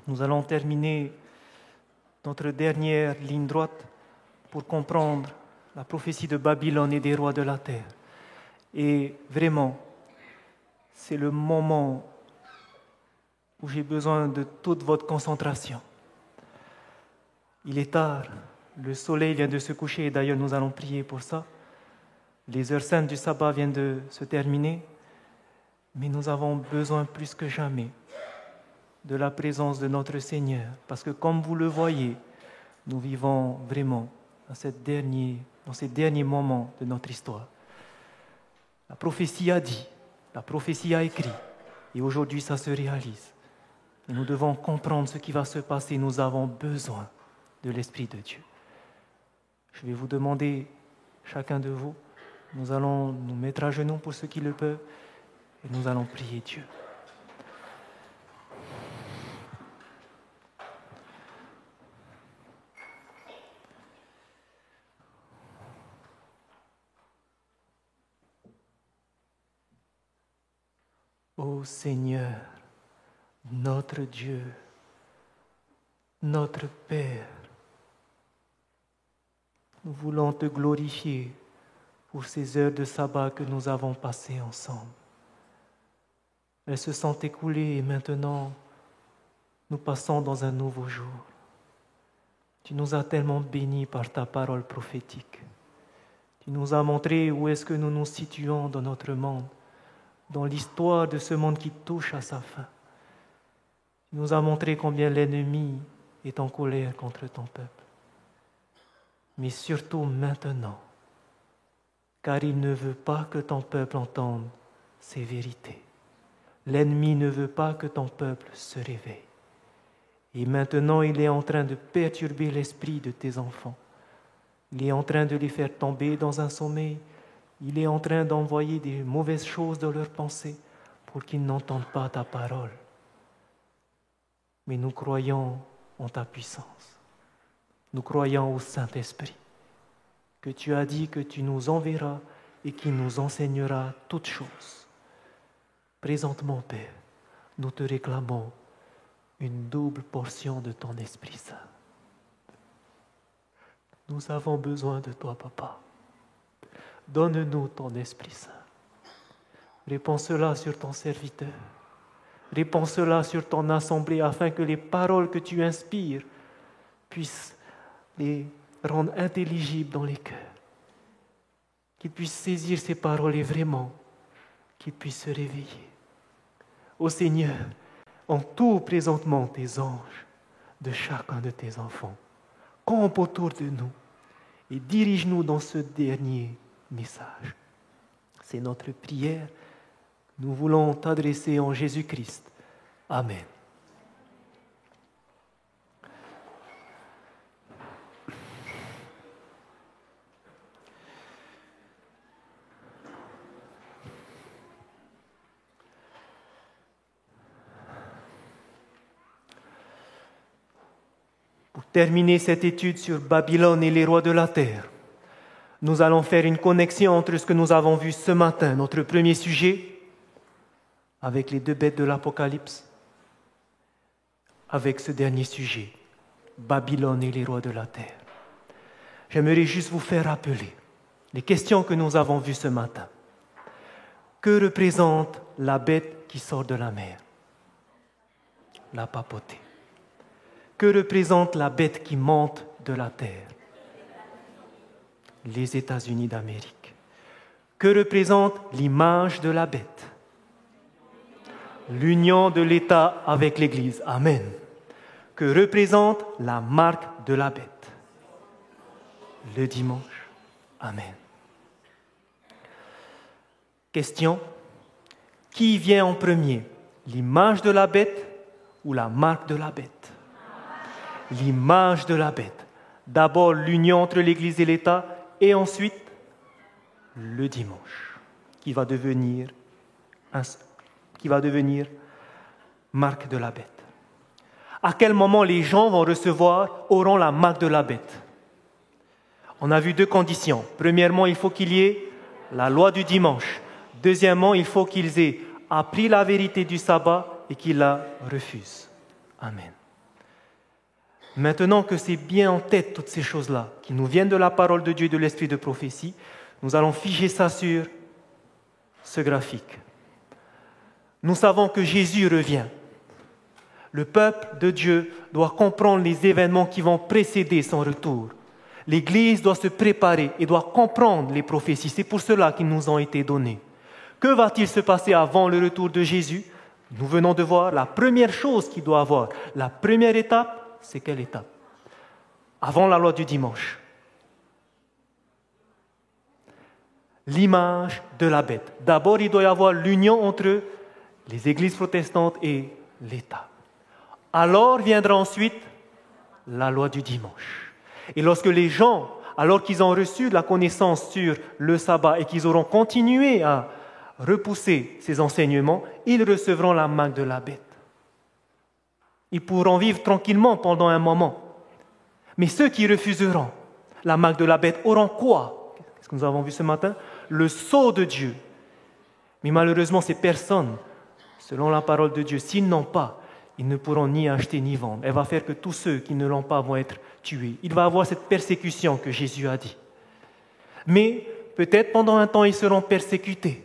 Nous allons terminer notre dernière ligne droite pour comprendre la prophétie de Babylone et des rois de la terre. Et vraiment, c'est le moment où j'ai besoin de toute votre concentration. Il est tard, le soleil vient de se coucher et d'ailleurs nous allons prier pour ça. Les heures saintes du sabbat viennent de se terminer, mais nous avons besoin plus que jamais de la présence de notre Seigneur, parce que comme vous le voyez, nous vivons vraiment dans ces derniers moments de notre histoire. La prophétie a dit, la prophétie a écrit, et aujourd'hui ça se réalise. Et nous devons comprendre ce qui va se passer, nous avons besoin de l'Esprit de Dieu. Je vais vous demander, chacun de vous, nous allons nous mettre à genoux pour ceux qui le peuvent, et nous allons prier Dieu. Ô Seigneur, notre Dieu, notre Père, nous voulons te glorifier pour ces heures de sabbat que nous avons passées ensemble. Elles se sont écoulées et maintenant, nous passons dans un nouveau jour. Tu nous as tellement bénis par ta parole prophétique. Tu nous as montré où est-ce que nous nous situons dans notre monde, dans l'histoire de ce monde qui touche à sa fin. Tu nous as montré combien l'ennemi est en colère contre ton peuple. Mais surtout maintenant, car il ne veut pas que ton peuple entende ces vérités. L'ennemi ne veut pas que ton peuple se réveille. Et maintenant, il est en train de perturber l'esprit de tes enfants. Il est en train de les faire tomber dans un sommeil. Il est en train d'envoyer des mauvaises choses dans leurs pensées pour qu'ils n'entendent pas ta parole. Mais nous croyons en ta puissance. Nous croyons au Saint-Esprit, que tu as dit que tu nous enverras et qu'il nous enseignera toutes choses. Présentement, Père, nous te réclamons une double portion de ton Esprit Saint. Nous avons besoin de toi, Papa. Donne-nous ton Esprit Saint. Répands cela sur ton serviteur. Répands cela sur ton assemblée afin que les paroles que tu inspires puissent les rendre intelligibles dans les cœurs. Qu'ils puissent saisir ces paroles et vraiment qu'ils puissent se réveiller. Ô Seigneur, entoure présentement tes anges de chacun de tes enfants. Campe autour de nous et dirige-nous dans ce dernier message. C'est notre prière. Nous voulons t'adresser en Jésus-Christ. Amen. Pour terminer cette étude sur Babylone et les rois de la terre, nous allons faire une connexion entre ce que nous avons vu ce matin, notre premier sujet, avec les deux bêtes de l'Apocalypse, avec ce dernier sujet, Babylone et les rois de la terre. J'aimerais juste vous faire rappeler les questions que nous avons vues ce matin. Que représente la bête qui sort de la mer? La papauté. Que représente la bête qui monte de la terre? Les États-Unis d'Amérique. Que représente l'image de la bête? L'union de l'État avec l'Église. Amen. Que représente la marque de la bête? Le dimanche. Amen. Question. Qui vient en premier? L'image de la bête ou la marque de la bête? L'image de la bête. D'abord l'union entre l'Église et l'État et ensuite le dimanche qui va devenir marque de la bête. À quel moment les gens auront la marque de la bête? On a vu deux conditions. Premièrement, il faut qu'il y ait la loi du dimanche. Deuxièmement, il faut qu'ils aient appris la vérité du sabbat et qui la refuse. Amen. Maintenant que c'est bien en tête toutes ces choses-là, qui nous viennent de la parole de Dieu et de l'esprit de prophétie, nous allons figer ça sur ce graphique. Nous savons que Jésus revient. Le peuple de Dieu doit comprendre les événements qui vont précéder son retour. L'Église doit se préparer et doit comprendre les prophéties. C'est pour cela qu'ils nous ont été donnés. Que va-t-il se passer avant le retour de Jésus? Nous venons de voir la première chose qu'il doit avoir. La première étape, c'est quelle étape? Avant la loi du dimanche. L'image de la bête. D'abord, il doit y avoir l'union entre les églises protestantes et l'État. Alors viendra ensuite la loi du dimanche. Et lorsque les gens, alors qu'ils ont reçu la connaissance sur le sabbat et qu'ils auront continué à repousser ces enseignements, ils recevront la marque de la bête. Ils pourront vivre tranquillement pendant un moment. Mais ceux qui refuseront la marque de la bête auront quoi? Qu'est-ce que nous avons vu ce matin? Le sceau de Dieu. Mais malheureusement, ces personnes, selon la parole de Dieu, s'ils n'ont pas, ils ne pourront ni acheter ni vendre. Elle va faire que tous ceux qui ne l'ont pas vont être tués. Il va y avoir cette persécution que Jésus a dit. Mais peut-être pendant un temps, ils seront persécutés.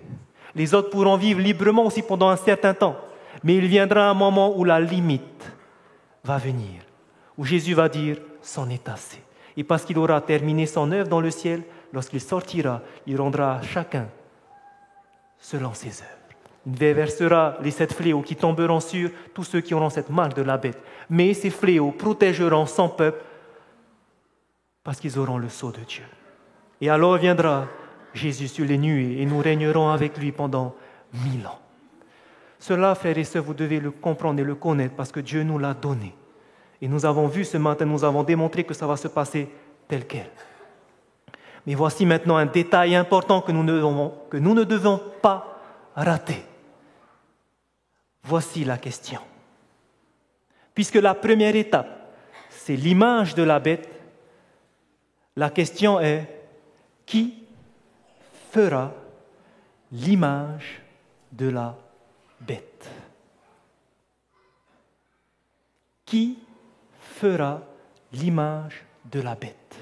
Les autres pourront vivre librement aussi pendant un certain temps. Mais il viendra un moment où la limite va venir, où Jésus va dire « c'en est assez ». Et parce qu'il aura terminé son œuvre dans le ciel, lorsqu'il sortira, il rendra à chacun selon ses œuvres. Il déversera les 7 fléaux qui tomberont sur tous ceux qui auront cette marque de la bête. Mais ces fléaux protégeront son peuple parce qu'ils auront le sceau de Dieu. Et alors viendra Jésus sur les nuées et nous régnerons avec lui pendant 1000 ans. Cela, frères et sœurs, vous devez le comprendre et le connaître parce que Dieu nous l'a donné. Et nous avons vu ce matin, nous avons démontré que ça va se passer tel quel. Mais voici maintenant un détail important que nous ne devons pas rater. Voici la question. Puisque la première étape, c'est l'image de la bête, la question est, qui fera l'image de la bête? Qui fera l'image de la bête?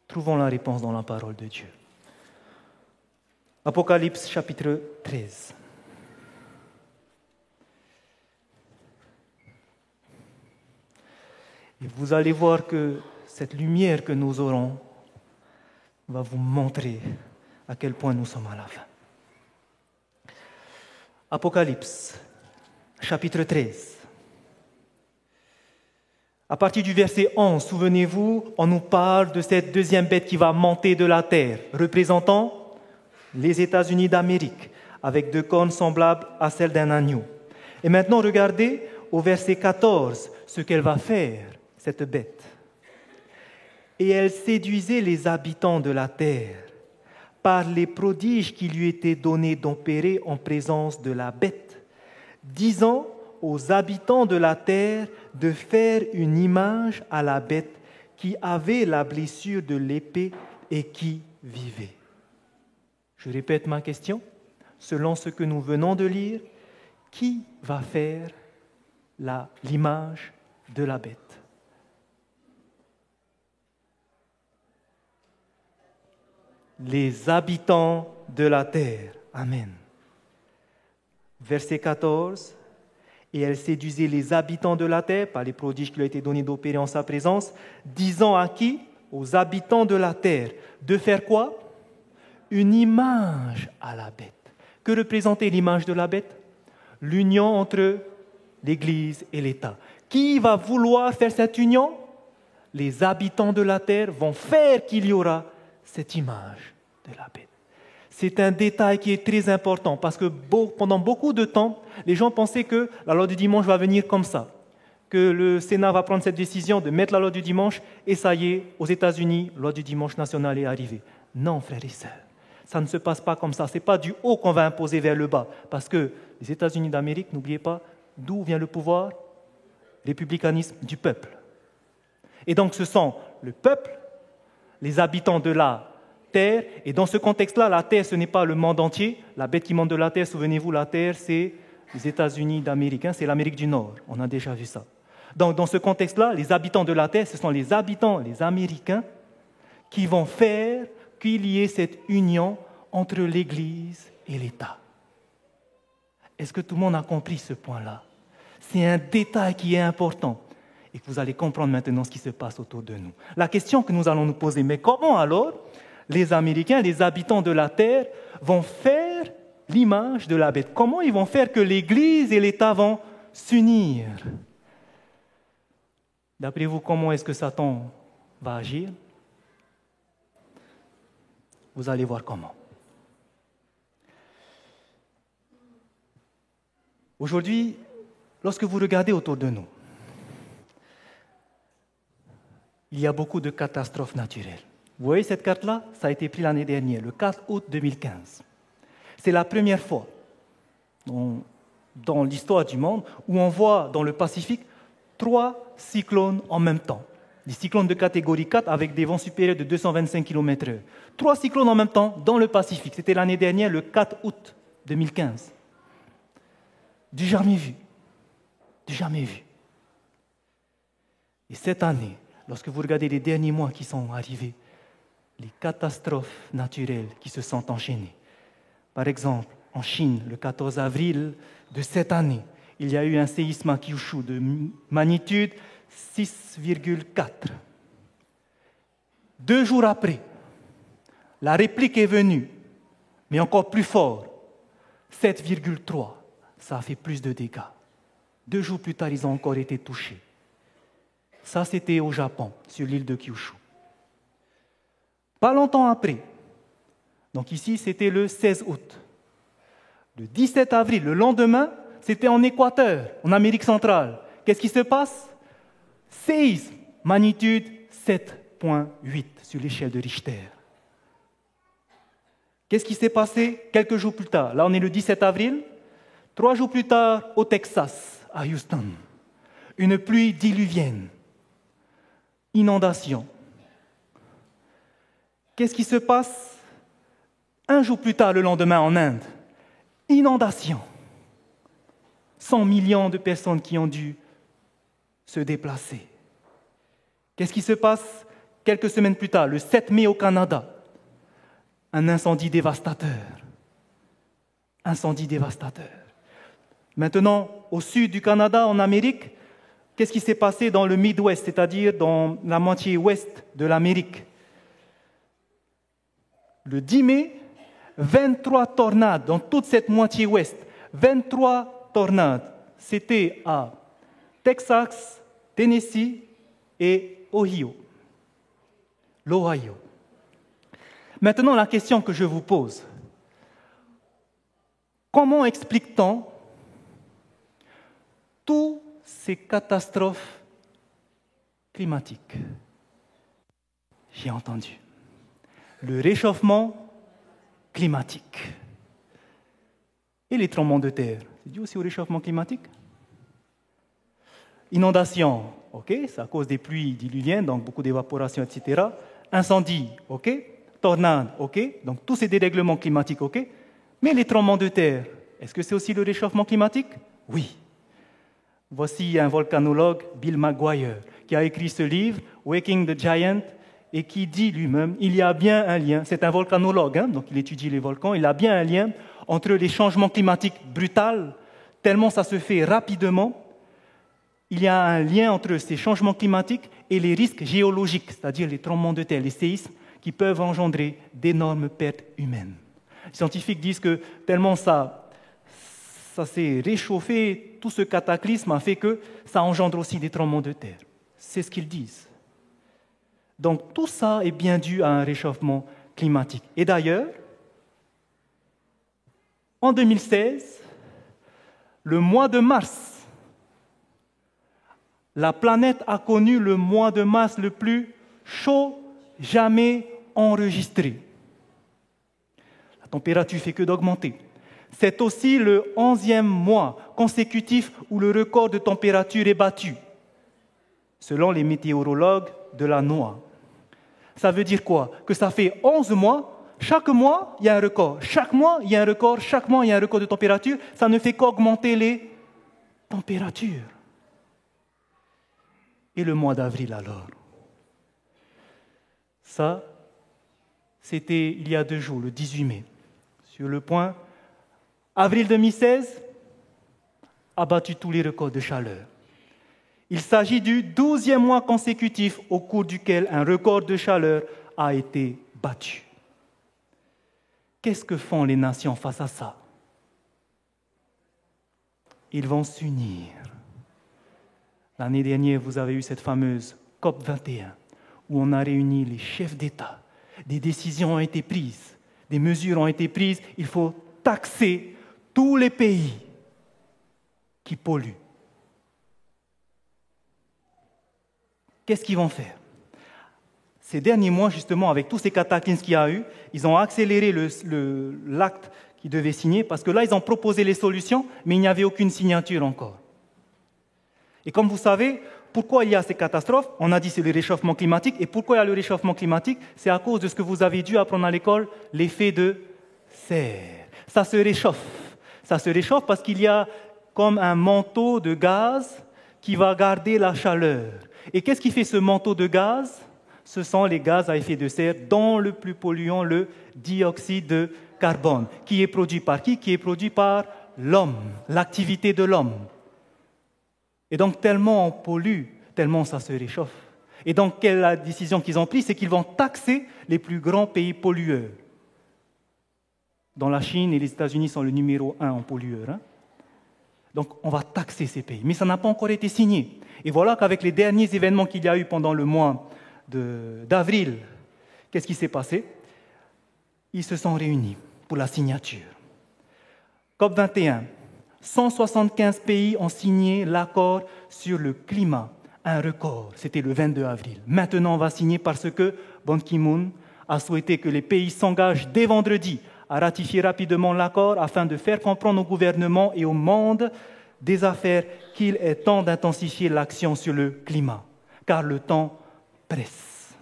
Trouvons la réponse dans la parole de Dieu. Apocalypse chapitre 13. Et vous allez voir que cette lumière que nous aurons va vous montrer à quel point nous sommes à la fin. Apocalypse chapitre 13. À partir du verset 11, souvenez-vous, on nous parle de cette deuxième bête qui va monter de la terre, représentant les États-Unis d'Amérique, avec 2 cornes semblables à celles d'un agneau. Et maintenant, regardez au verset 14 ce qu'elle va faire, cette bête. Et elle séduisait les habitants de la terre par les prodiges qui lui étaient donnés d'opérer en présence de la bête, disant aux habitants de la terre de faire une image à la bête qui avait la blessure de l'épée et qui vivait. Je répète ma question. Selon ce que nous venons de lire, qui va faire l'image de la bête? Les habitants de la terre. Amen. Verset 14. Et elle séduisait les habitants de la terre par les prodiges qui lui ont été donnés d'opérer en sa présence, disant à qui? Aux habitants de la terre. De faire quoi? Une image à la bête. Que représentait l'image de la bête? L'union entre l'Église et l'État. Qui va vouloir faire cette union? Les habitants de la terre vont faire qu'il y aura cette image de la bête. C'est un détail qui est très important parce que pendant beaucoup de temps, les gens pensaient que la loi du dimanche va venir comme ça, que le Sénat va prendre cette décision de mettre la loi du dimanche et ça y est, aux États-Unis, la loi du dimanche national est arrivée. Non, frères et sœurs, ça ne se passe pas comme ça. Ce n'est pas du haut qu'on va imposer vers le bas parce que les États-Unis d'Amérique, n'oubliez pas, d'où vient le pouvoir? Républicanisme du peuple. Et donc ce sont le peuple, les habitants de la Terre. Et dans ce contexte-là, la Terre, ce n'est pas le monde entier. La bête qui monte de la Terre, souvenez-vous, la Terre, c'est les États-Unis d'Amérique, c'est l'Amérique du Nord. On a déjà vu ça. Donc, dans ce contexte-là, les habitants de la Terre, ce sont les habitants, les Américains, qui vont faire qu'il y ait cette union entre l'Église et l'État. Est-ce que tout le monde a compris ce point-là? C'est un détail qui est important et que vous allez comprendre maintenant ce qui se passe autour de nous. La question que nous allons nous poser, mais comment alors les Américains, les habitants de la Terre, vont faire l'image de la bête? Comment ils vont faire que l'Église et l'État vont s'unir? D'après vous, comment est-ce que Satan va agir? Vous allez voir comment. Aujourd'hui, lorsque vous regardez autour de nous, il y a beaucoup de catastrophes naturelles. Vous voyez cette carte-là? Ça a été pris l'année dernière, le 4 août 2015. C'est la première fois dans l'histoire du monde où on voit dans le Pacifique 3 cyclones en même temps. Des cyclones de catégorie 4 avec des vents supérieurs de 225 km/h. 3 cyclones en même temps dans le Pacifique. C'était l'année dernière, le 4 août 2015. Du jamais vu. Du jamais vu. Et cette année, lorsque vous regardez les derniers mois qui sont arrivés, les catastrophes naturelles qui se sont enchaînées. Par exemple, en Chine, le 14 avril de cette année, il y a eu un séisme à Kyushu de magnitude 6,4. 2 jours après, la réplique est venue, mais encore plus fort, 7,3. Ça a fait plus de dégâts. 2 jours plus tard, ils ont encore été touchés. Ça, c'était au Japon, sur l'île de Kyushu. Pas longtemps après, donc ici, c'était le 16 août. Le 17 avril, le lendemain, c'était en Équateur, en Amérique centrale. Qu'est-ce qui se passe? Séisme, magnitude 7,8 sur l'échelle de Richter. Qu'est-ce qui s'est passé quelques jours plus tard? Là, on est le 17 avril. 3 jours plus tard, au Texas, à Houston, une pluie diluvienne, inondation. Qu'est-ce qui se passe 1 jour plus tard, le lendemain, en Inde? Inondation. 100 millions de personnes qui ont dû se déplacer. Qu'est-ce qui se passe quelques semaines plus tard, le 7 mai au Canada? Un incendie dévastateur. Incendie dévastateur. Maintenant, au sud du Canada, en Amérique, qu'est-ce qui s'est passé dans le Midwest, c'est-à-dire dans la moitié ouest de l'Amérique? Le 10 mai, 23 tornades dans toute cette moitié ouest. 23 tornades. C'était à Texas, Tennessee et Ohio. L'Ohio. Maintenant, la question que je vous pose. Comment explique-t-on toutes ces catastrophes climatiques? J'ai entendu. Le réchauffement climatique. Et les tremblements de terre, c'est dû aussi au réchauffement climatique? Inondation, ok, c'est à cause des pluies diluviennes, donc beaucoup d'évaporation, etc. Incendie, ok. Tornade, ok. Donc tous ces dérèglements climatiques, ok. Mais les tremblements de terre, est-ce que c'est aussi le réchauffement climatique? Oui. Voici un volcanologue, Bill McGuire, qui a écrit ce livre, Waking the Giant, et qui dit lui-même, il y a bien un lien, c'est un volcanologue, donc il étudie les volcans, il a bien un lien entre les changements climatiques brutals, tellement ça se fait rapidement, il y a un lien entre ces changements climatiques et les risques géologiques, c'est-à-dire les tremblements de terre, les séismes, qui peuvent engendrer d'énormes pertes humaines. Les scientifiques disent que tellement ça s'est réchauffé, tout ce cataclysme a fait que ça engendre aussi des tremblements de terre. C'est ce qu'ils disent. Donc tout ça est bien dû à un réchauffement climatique. Et d'ailleurs, en 2016, le mois de mars, la planète a connu le mois de mars le plus chaud jamais enregistré. La température ne fait que d'augmenter. C'est aussi le 11e mois consécutif où le record de température est battu, selon les météorologues de la NOAA. Ça veut dire quoi? Que ça fait 11 mois, chaque mois, il y a un record. Chaque mois, il y a un record. Chaque mois, il y a un record de température. Ça ne fait qu'augmenter les températures. Et le mois d'avril alors? Ça, c'était il y a 2 jours, le 18 mai. Sur le point, avril 2016, a battu tous les records de chaleur. Il s'agit du 12e mois consécutif au cours duquel un record de chaleur a été battu. Qu'est-ce que font les nations face à ça? Ils vont s'unir. L'année dernière, vous avez eu cette fameuse COP 21, où on a réuni les chefs d'État. Des décisions ont été prises, des mesures ont été prises. Il faut taxer tous les pays qui polluent. Qu'est-ce qu'ils vont faire? Ces derniers mois, justement, avec tous ces cataclysmes qu'il y a eu, ils ont accéléré l'acte qu'ils devaient signer, parce que là, ils ont proposé les solutions, mais il n'y avait aucune signature encore. Et comme vous savez, pourquoi il y a ces catastrophes? On a dit que c'est le réchauffement climatique. Et pourquoi il y a le réchauffement climatique? C'est à cause de ce que vous avez dû apprendre à l'école, l'effet de serre. Ça se réchauffe. Ça se réchauffe parce qu'il y a comme un manteau de gaz qui va garder la chaleur. Et qu'est-ce qui fait ce manteau de gaz? Ce sont les gaz à effet de serre, dont le plus polluant, le dioxyde de carbone, qui est produit par qui? Qui est produit par l'homme, l'activité de l'homme. Et donc, tellement on pollue, tellement ça se réchauffe. Et donc, quelle est la décision qu'ils ont prise? C'est qu'ils vont taxer les plus grands pays pollueurs. Dont la Chine et les États-Unis sont le numéro 1 en pollueurs. Donc, on va taxer ces pays. Mais ça n'a pas encore été signé. Et voilà qu'avec les derniers événements qu'il y a eu pendant le mois d'avril, qu'est-ce qui s'est passé? Ils se sont réunis pour la signature. COP 21. 175 pays ont signé l'accord sur le climat, un record, c'était le 22 avril. Maintenant, on va signer parce que Ban Ki-moon a souhaité que les pays s'engagent dès vendredi à ratifier rapidement l'accord afin de faire comprendre au gouvernement et au monde des affaires qu'il est temps d'intensifier l'action sur le climat, car le temps presse.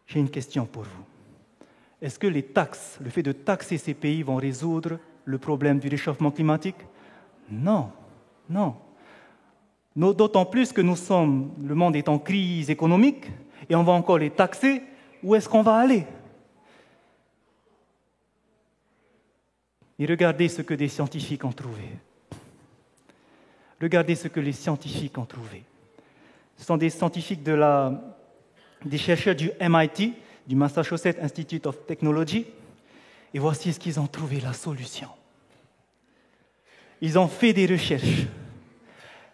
J'ai une question pour vous. Est-ce que les taxes, le fait de taxer ces pays vont résoudre le problème du réchauffement climatique? Non, non. D'autant plus que le monde est en crise économique et on va encore les taxer. Où est-ce qu'on va aller? Et regardez ce que des scientifiques ont trouvé. Regardez ce que les scientifiques ont trouvé. Ce sont des scientifiques des chercheurs du MIT, du Massachusetts Institute of Technology, et voici ce qu'ils ont trouvé, la solution. Ils ont fait des recherches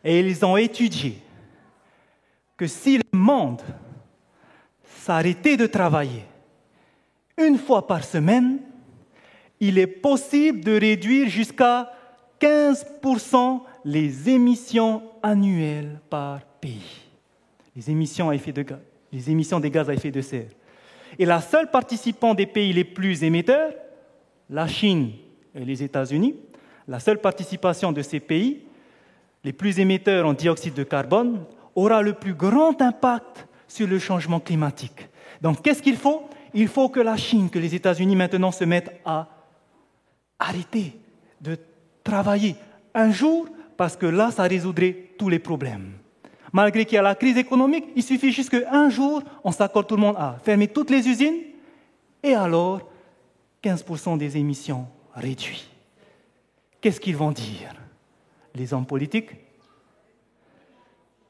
et ils ont étudié que si le monde s'arrêtait de travailler une fois par semaine, il est possible de réduire jusqu'à 15% les émissions annuelles par pays. Les émissions des gaz à effet de serre. Et la seule participante des pays les plus émetteurs, la Chine et les États-Unis, la seule participation de ces pays, les plus émetteurs en dioxyde de carbone, aura le plus grand impact sur le changement climatique. Donc, qu'est-ce qu'il faut? Il faut que la Chine, que les États-Unis maintenant se mettent à arrêter de travailler un jour, parce que là, ça résoudrait tous les problèmes. Malgré qu'il y a la crise économique, il suffit juste qu'un jour, on s'accorde tout le monde à fermer toutes les usines, et alors, 15% des émissions réduites. Qu'est-ce qu'ils vont dire, les hommes politiques?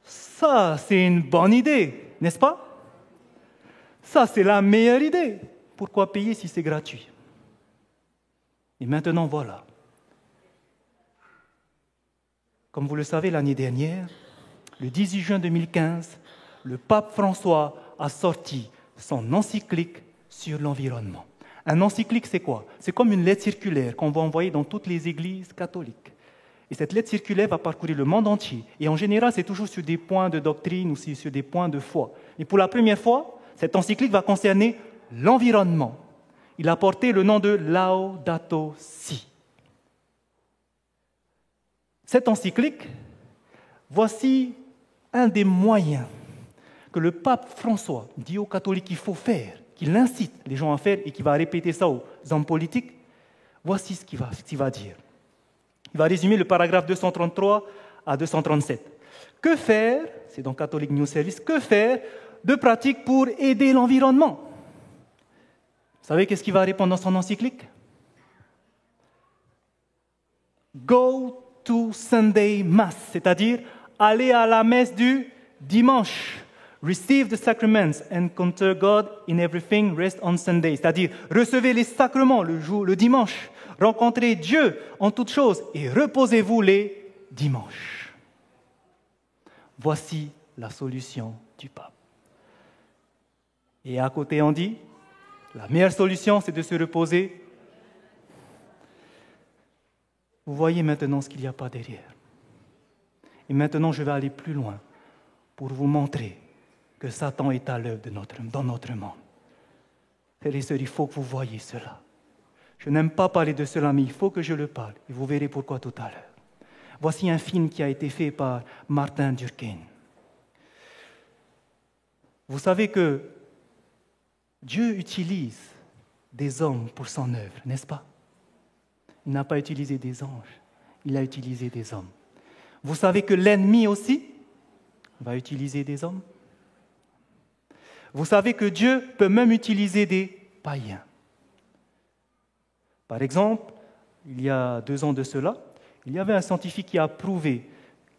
Ça, c'est une bonne idée, n'est-ce pas? Ça, c'est la meilleure idée. Pourquoi payer si c'est gratuit? Et maintenant, voilà. Comme vous le savez, l'année dernière, le 18 juin 2015, le pape François a sorti son encyclique sur l'environnement. Un encyclique, c'est quoi? C'est comme une lettre circulaire qu'on va envoyer dans toutes les églises catholiques. Et cette lettre circulaire va parcourir le monde entier. Et en général, c'est toujours sur des points de doctrine ou sur des points de foi. Et pour la première fois, cette encyclique va concerner l'environnement. Il a porté le nom de Laudato Si. Cette encyclique, voici un des moyens que le pape François dit aux catholiques qu'il faut faire, qu'il incite les gens à faire et qu'il va répéter ça aux hommes politiques, voici ce qu'il va dire. Il va résumer le paragraphe 233 à 237. Que faire, c'est dans Catholic News Service, que faire de pratique pour aider l'environnement? Vous savez qu'est-ce qu'il va répondre dans son encyclique? Go to Sunday Mass, c'est-à-dire aller à la messe du dimanche. Receive the sacraments, encounter God in everything, rest on Sunday. C'est-à-dire recevez les sacrements le dimanche, rencontrez Dieu en toutes choses et reposez-vous les dimanches. Voici la solution du pape. Et à côté, on dit, la meilleure solution, c'est de se reposer. Vous voyez maintenant ce qu'il n'y a pas derrière. Et maintenant, je vais aller plus loin pour vous montrer que Satan est à l'œuvre dans notre monde. Frères et sœurs, il faut que vous voyiez cela. Je n'aime pas parler de cela, mais il faut que je le parle. Et vous verrez pourquoi tout à l'heure. Voici un film qui a été fait par Martin Durkheim. Vous savez que Dieu utilise des hommes pour son œuvre, n'est-ce pas? Il n'a pas utilisé des anges, il a utilisé des hommes. Vous savez que l'ennemi aussi va utiliser des hommes. Vous savez que Dieu peut même utiliser des païens. Par exemple, il y a 2 ans de cela, il y avait un scientifique qui a prouvé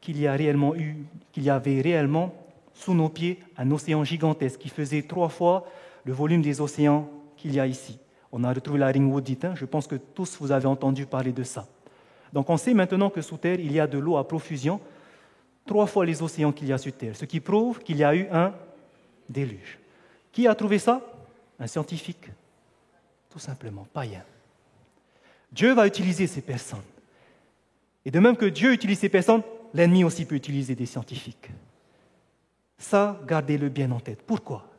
qu'il y avait réellement sous nos pieds un océan gigantesque qui faisait 3 fois le volume des océans qu'il y a ici. On a retrouvé la ringwoodite, je pense que tous vous avez entendu parler de ça. Donc on sait maintenant que sous terre, il y a de l'eau à profusion, 3 fois les océans qu'il y a sur terre, ce qui prouve qu'il y a eu un déluge. Qui a trouvé ça? Un scientifique, tout simplement, païen. Dieu va utiliser ces personnes. Et de même que Dieu utilise ces personnes, l'ennemi aussi peut utiliser des scientifiques. Ça, gardez-le bien en tête. Pourquoi?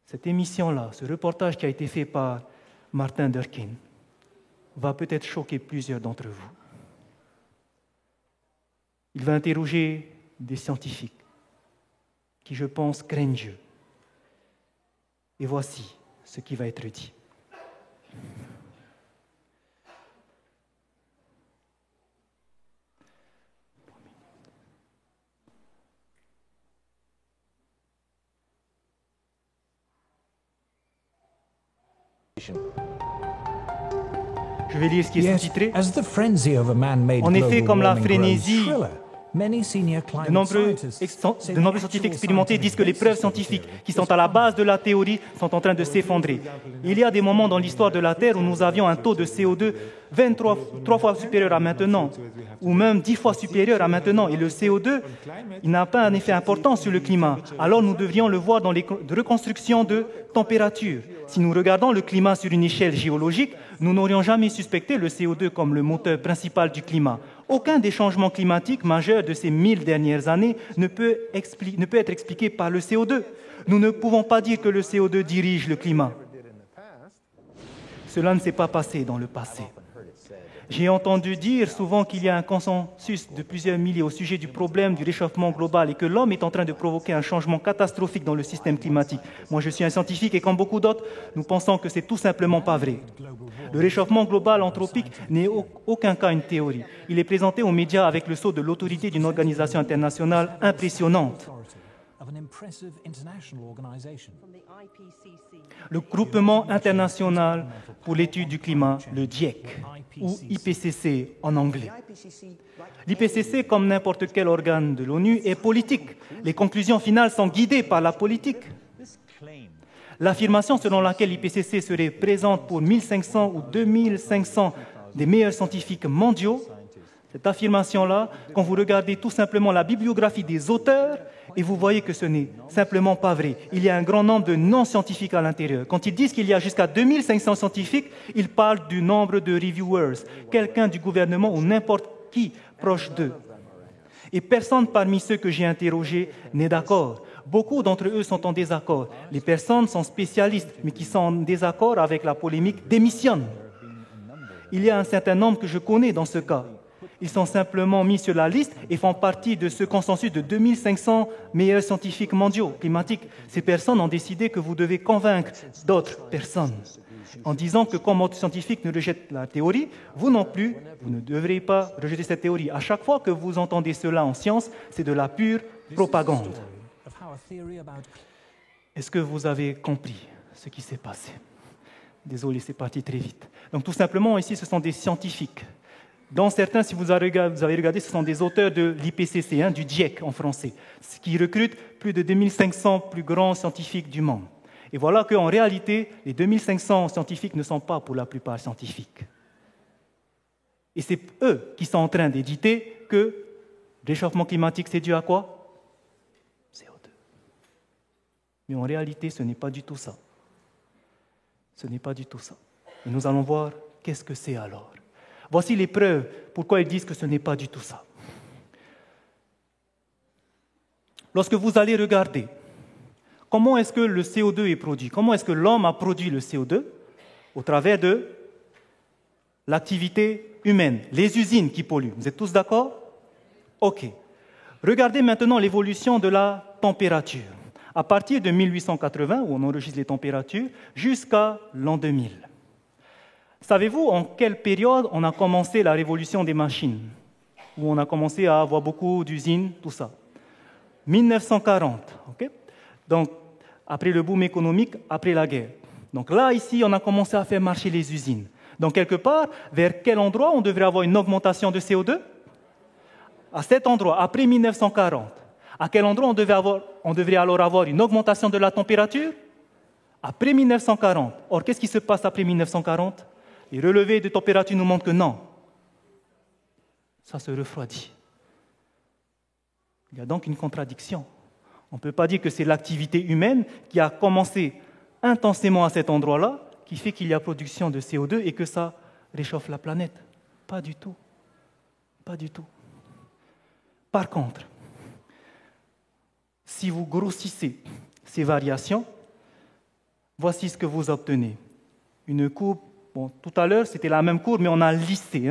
Cette émission-là, ce reportage qui a été fait par Martin Durkheim, va peut-être choquer plusieurs d'entre vous. Il va interroger des scientifiques qui, je pense, craignent Dieu. Et voici ce qui va être dit. Je vais lire ce qui est sous-titré. En effet, comme la frénésie, de nombreux scientifiques expérimentés disent que les preuves scientifiques qui sont à la base de la théorie sont en train de s'effondrer. Il y a des moments dans l'histoire de la Terre où nous avions un taux de CO2 3 fois supérieur à maintenant, ou même 10 fois supérieur à maintenant. Et le CO2, il n'a pas un effet important sur le climat. Alors nous devrions le voir dans les reconstructions de température. Si nous regardons le climat sur une échelle géologique, nous n'aurions jamais suspecté le CO2 comme le moteur principal du climat. Aucun des changements climatiques majeurs de ces 1000 dernières années ne peut être expliqué par le CO2. Nous ne pouvons pas dire que le CO2 dirige le climat. Cela ne s'est pas passé dans le passé. J'ai entendu dire souvent qu'il y a un consensus de plusieurs milliers au sujet du problème du réchauffement global et que l'homme est en train de provoquer un changement catastrophique dans le système climatique. Moi, je suis un scientifique et comme beaucoup d'autres, nous pensons que c'est tout simplement pas vrai. Le réchauffement global anthropique n'est aucun cas une théorie. Il est présenté aux médias avec le sceau de l'autorité d'une organisation internationale impressionnante. Le groupement international pour l'étude du climat, le GIEC, ou IPCC en anglais. L'IPCC, comme n'importe quel organe de l'ONU, est politique. Les conclusions finales sont guidées par la politique. L'affirmation selon laquelle l'IPCC serait présente pour 1500 ou 2500 des meilleurs scientifiques mondiaux, cette affirmation-là, quand vous regardez tout simplement la bibliographie des auteurs, et vous voyez que ce n'est simplement pas vrai. Il y a un grand nombre de non-scientifiques à l'intérieur. Quand ils disent qu'il y a jusqu'à 2500 scientifiques, ils parlent du nombre de reviewers, quelqu'un du gouvernement ou n'importe qui proche d'eux. Et personne parmi ceux que j'ai interrogés n'est d'accord. Beaucoup d'entre eux sont en désaccord. Les personnes sont spécialistes, mais qui sont en désaccord avec la polémique démissionnent. Il y a un certain nombre que je connais dans ce cas. Ils sont simplement mis sur la liste et font partie de ce consensus de 2500 meilleurs scientifiques mondiaux climatiques. Ces personnes ont décidé que vous devez convaincre d'autres personnes en disant que comme autres scientifiques ne rejettent la théorie, vous non plus, vous ne devrez pas rejeter cette théorie. À chaque fois que vous entendez cela en science, c'est de la pure propagande. Est-ce que vous avez compris ce qui s'est passé? Désolé, c'est parti très vite. Donc tout simplement, ici, ce sont des scientifiques. Dont certains, si vous avez regardé, ce sont des auteurs de l'IPCC, du GIEC en français, ce qui recrute plus de 2500 plus grands scientifiques du monde. Et voilà qu'en réalité, les 2500 scientifiques ne sont pas pour la plupart scientifiques. Et c'est eux qui sont en train d'éditer que le réchauffement climatique, c'est dû à quoi? CO2. Mais en réalité, ce n'est pas du tout ça. Ce n'est pas du tout ça. Et nous allons voir qu'est-ce que c'est alors. Voici les preuves pourquoi ils disent que ce n'est pas du tout ça. Lorsque vous allez regarder comment est-ce que le CO2 est produit, comment est-ce que l'homme a produit le CO2 au travers de l'activité humaine, les usines qui polluent. Vous êtes tous d'accord? OK. Regardez maintenant l'évolution de la température. À partir de 1880, où on enregistre les températures, jusqu'à l'an 2000. Savez-vous en quelle période on a commencé la révolution des machines? Où on a commencé à avoir beaucoup d'usines, tout ça? 1940. Okay? Donc, après le boom économique, après la guerre. Donc là, ici, on a commencé à faire marcher les usines. Donc, quelque part, vers quel endroit on devrait avoir une augmentation de CO2? À cet endroit, après 1940. À quel endroit on devrait alors avoir une augmentation de la température? Après 1940. Or, qu'est-ce qui se passe après 1940? Les relevés de température nous montrent que non. Ça se refroidit. Il y a donc une contradiction. On ne peut pas dire que c'est l'activité humaine qui a commencé intensément à cet endroit-là qui fait qu'il y a production de CO2 et que ça réchauffe la planète. Pas du tout. Pas du tout. Par contre, si vous grossissez ces variations, voici ce que vous obtenez. Une courbe, tout à l'heure c'était la même courbe, mais on a lissé.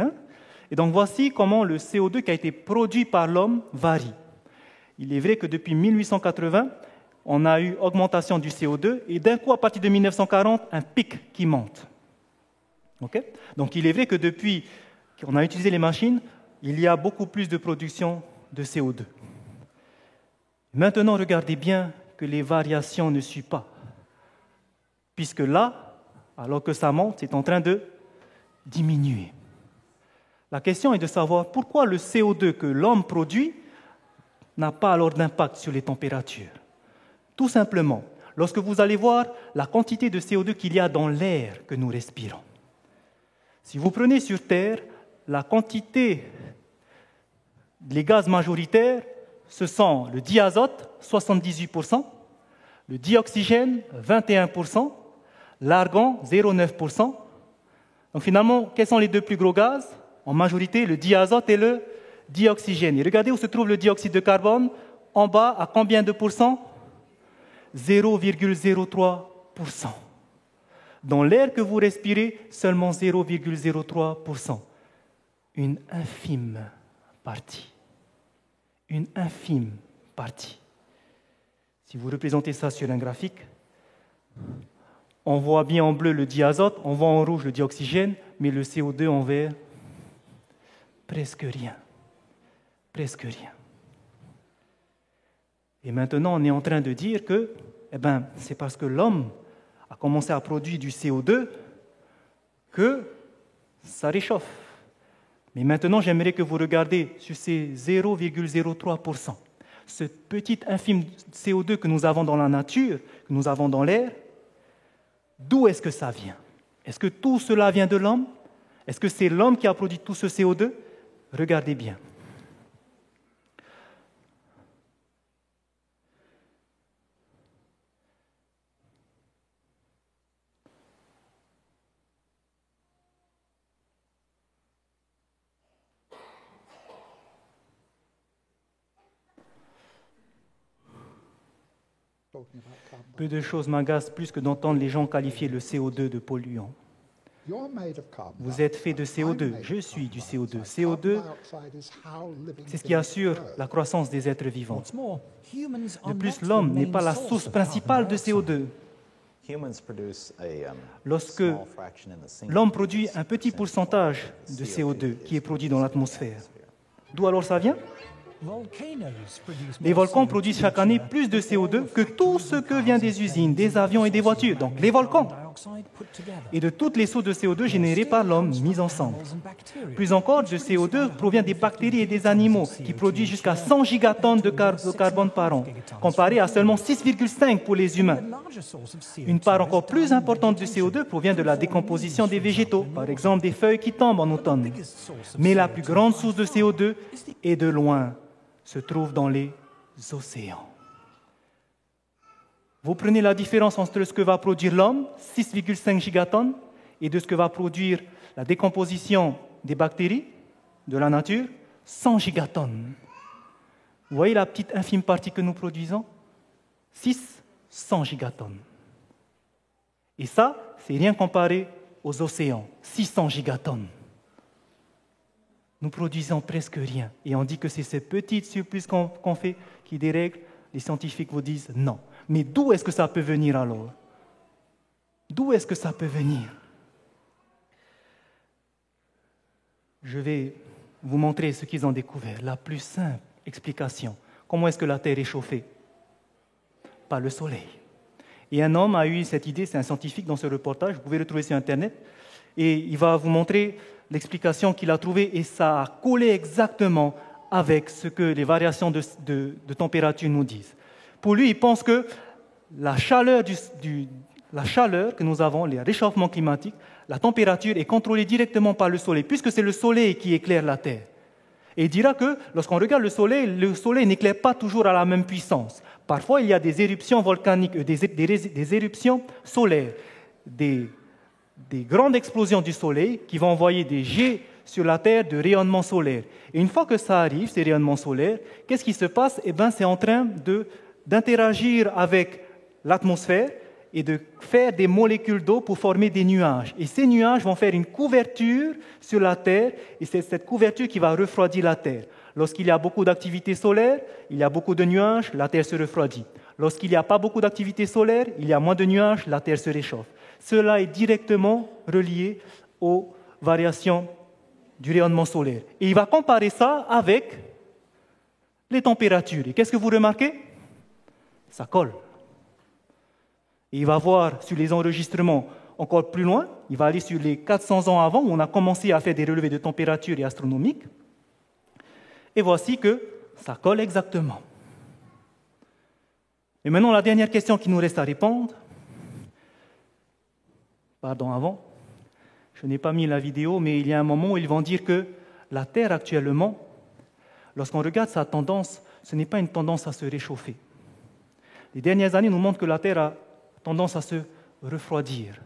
Et donc voici comment le CO2 qui a été produit par l'homme varie. Il est vrai que depuis 1880, on a eu augmentation du CO2 et d'un coup, à partir de 1940, un pic qui monte. Okay? Donc il est vrai que depuis qu'on a utilisé les machines, il y a beaucoup plus de production de CO2. Maintenant, regardez bien que les variations ne suivent pas. Puisque là, alors que ça monte, c'est en train de diminuer. La question est de savoir pourquoi le CO2 que l'homme produit n'a pas alors d'impact sur les températures. Tout simplement, lorsque vous allez voir la quantité de CO2 qu'il y a dans l'air que nous respirons. Si vous prenez sur Terre la quantité des gaz majoritaires, ce sont le diazote, 78%, le dioxygène, 21%, l'argon, 0,9%. Donc finalement, quels sont les deux plus gros gaz? En majorité, le diazote et le dioxygène. Et regardez où se trouve le dioxyde de carbone. En bas, à combien de pourcents? 0,03%. Dans l'air que vous respirez, seulement 0,03%. Une infime partie. Une infime partie. Si vous représentez ça sur un graphique, on voit bien en bleu le diazote, on voit en rouge le dioxygène, mais le CO2 en vert, presque rien. Presque rien. Et maintenant, on est en train de dire que c'est parce que l'homme a commencé à produire du CO2 que ça réchauffe. Mais maintenant, j'aimerais que vous regardiez sur ces 0,03%. Ce petit infime CO2 que nous avons dans la nature, que nous avons dans l'air, d'où est-ce que ça vient? Est-ce que tout cela vient de l'homme? Est-ce que c'est l'homme qui a produit tout ce CO2? Regardez bien. Peu de choses m'agacent plus que d'entendre les gens qualifier le CO2 de polluant. Vous êtes fait de CO2. Je suis du CO2. CO2, c'est ce qui assure la croissance des êtres vivants. De plus, l'homme n'est pas la source principale de CO2. Lorsque l'homme produit un petit pourcentage de CO2 qui est produit dans l'atmosphère, d'où alors ça vient? Les volcans produisent chaque année plus de CO2 que tout ce que vient des usines, des avions et des voitures. Donc les volcans. Et de toutes les sources de CO2 générées par l'homme, mises ensemble. Plus encore, de CO2 provient des bactéries et des animaux qui produisent jusqu'à 100 gigatonnes de carbone par an, comparé à seulement 6,5 pour les humains. Une part encore plus importante de CO2 provient de la décomposition des végétaux, par exemple des feuilles qui tombent en automne. Mais la plus grande source de CO2 est de loin se trouve dans les océans. Vous prenez la différence entre ce que va produire l'homme, 6,5 gigatonnes, et de ce que va produire la décomposition des bactéries de la nature, 100 gigatonnes. Vous voyez la petite infime partie que nous produisons? 100 gigatonnes. Et ça, c'est rien comparé aux océans, 600 gigatonnes. Nous produisons presque rien. Et on dit que c'est ces petites surplus qu'on fait qui dérèglent. Les scientifiques vous disent non. Mais d'où est-ce que ça peut venir alors? D'où est-ce que ça peut venir? Je vais vous montrer ce qu'ils ont découvert. La plus simple explication. Comment est-ce que la Terre est chauffée? Par le Soleil. Et un homme a eu cette idée, c'est un scientifique dans ce reportage, vous pouvez le trouver sur Internet, et il va vous montrer l'explication qu'il a trouvée, et ça a collé exactement avec ce que les variations de température nous disent. Pour lui, il pense que la chaleur que nous avons, le réchauffement climatique, la température est contrôlée directement par le Soleil, puisque c'est le Soleil qui éclaire la Terre. Et il dira que lorsqu'on regarde le Soleil n'éclaire pas toujours à la même puissance. Parfois, il y a des éruptions volcaniques, des éruptions solaires, des grandes explosions du Soleil qui vont envoyer des jets sur la Terre de rayonnement solaire. Et une fois que ça arrive, ces rayonnements solaires, qu'est-ce qui se passe? Eh bien, c'est en train d'interagir avec l'atmosphère et de faire des molécules d'eau pour former des nuages. Et ces nuages vont faire une couverture sur la Terre, et c'est cette couverture qui va refroidir la Terre. Lorsqu'il y a beaucoup d'activité solaire, il y a beaucoup de nuages, la Terre se refroidit. Lorsqu'il n'y a pas beaucoup d'activité solaire, il y a moins de nuages, la Terre se réchauffe. Cela est directement relié aux variations du rayonnement solaire. Et il va comparer ça avec les températures. Et qu'est-ce que vous remarquez? Ça colle. Et il va voir sur les enregistrements encore plus loin, il va aller sur les 400 ans avant, où on a commencé à faire des relevés de température et astronomiques. Et voici que ça colle exactement. Et maintenant, la dernière question qui nous reste à répondre. Pardon, avant. Je n'ai pas mis la vidéo, mais il y a un moment où ils vont dire que la Terre actuellement, lorsqu'on regarde sa tendance, ce n'est pas une tendance à se réchauffer. Les dernières années nous montrent que la Terre a tendance à se refroidir.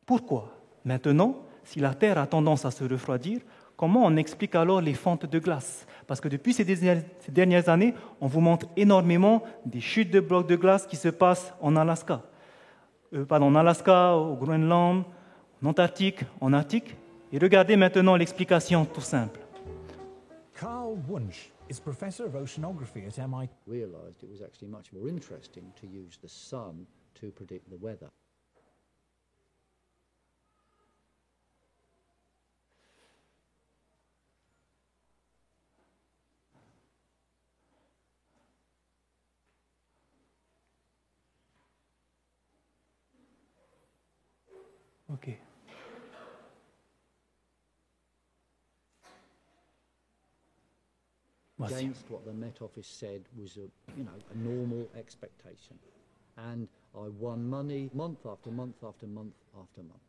Pourquoi? Maintenant, si la Terre a tendance à se refroidir, comment on explique alors les fentes de glace? Parce que depuis ces dernières années, on vous montre énormément des chutes de blocs de glace qui se passent en Alaska. En Alaska, au Groenland, en Antarctique, en Arctique. Et regardez maintenant l'explication tout simple. Carl Wunsch is professor of oceanography at MIT. Realized it was actually much more interesting to use the sun to predict the weather. OK. Against what the Met Office said was a normal expectation. And I won money month after month after month after month.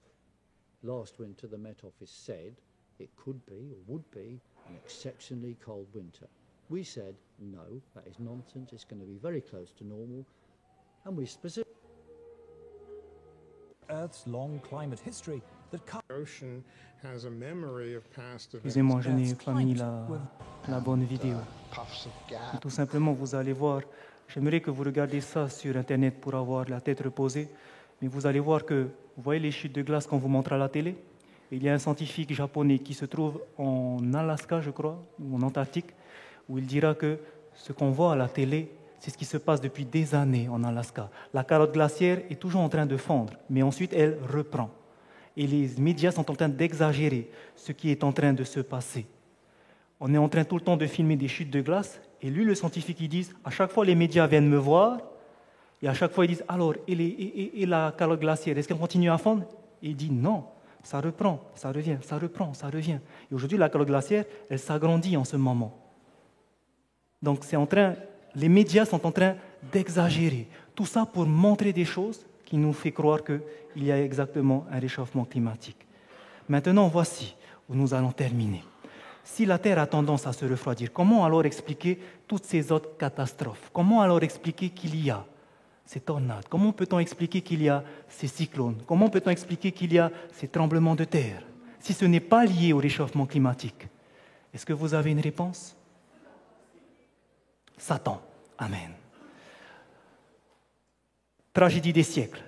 Last winter the Met Office said it could be or would be an exceptionally cold winter. We said no, that is nonsense, it's going to be very close to normal. And we specifically Earth's long climate history that ocean has a memory of past events. Excusez-moi, je n'ai pas mis la bonne vidéo. Et tout simplement, vous allez voir, j'aimerais que vous regardiez ça sur Internet pour avoir la tête reposée. Mais vous allez voir que, vous voyez les chutes de glace qu'on vous montre à la télé? Il y a un scientifique japonais qui se trouve en Alaska, je crois, ou en Antarctique, où il dira que ce qu'on voit à la télé, c'est ce qui se passe depuis des années en Alaska. La calotte glaciaire est toujours en train de fondre, mais ensuite elle reprend. Et les médias sont en train d'exagérer ce qui est en train de se passer. On est en train tout le temps de filmer des chutes de glace, et lui, le scientifique, il dit, à chaque fois les médias viennent me voir, et à chaque fois ils disent, alors, et la calotte glaciaire, est-ce qu'elle continue à fondre? Et il dit, non, ça reprend, ça revient, ça reprend, ça revient. Et aujourd'hui, la calotte glaciaire, elle s'agrandit en ce moment. Donc les médias sont en train d'exagérer. Tout ça pour montrer des choses qui nous font croire qu'il y a exactement un réchauffement climatique. Maintenant, voici où nous allons terminer. Si la Terre a tendance à se refroidir, comment alors expliquer toutes ces autres catastrophes? Comment alors expliquer qu'il y a ces tornades? Comment peut-on expliquer qu'il y a ces cyclones? Comment peut-on expliquer qu'il y a ces tremblements de terre? Si ce n'est pas lié au réchauffement climatique, est-ce que vous avez une réponse? Satan. Amen. Tragédie des siècles.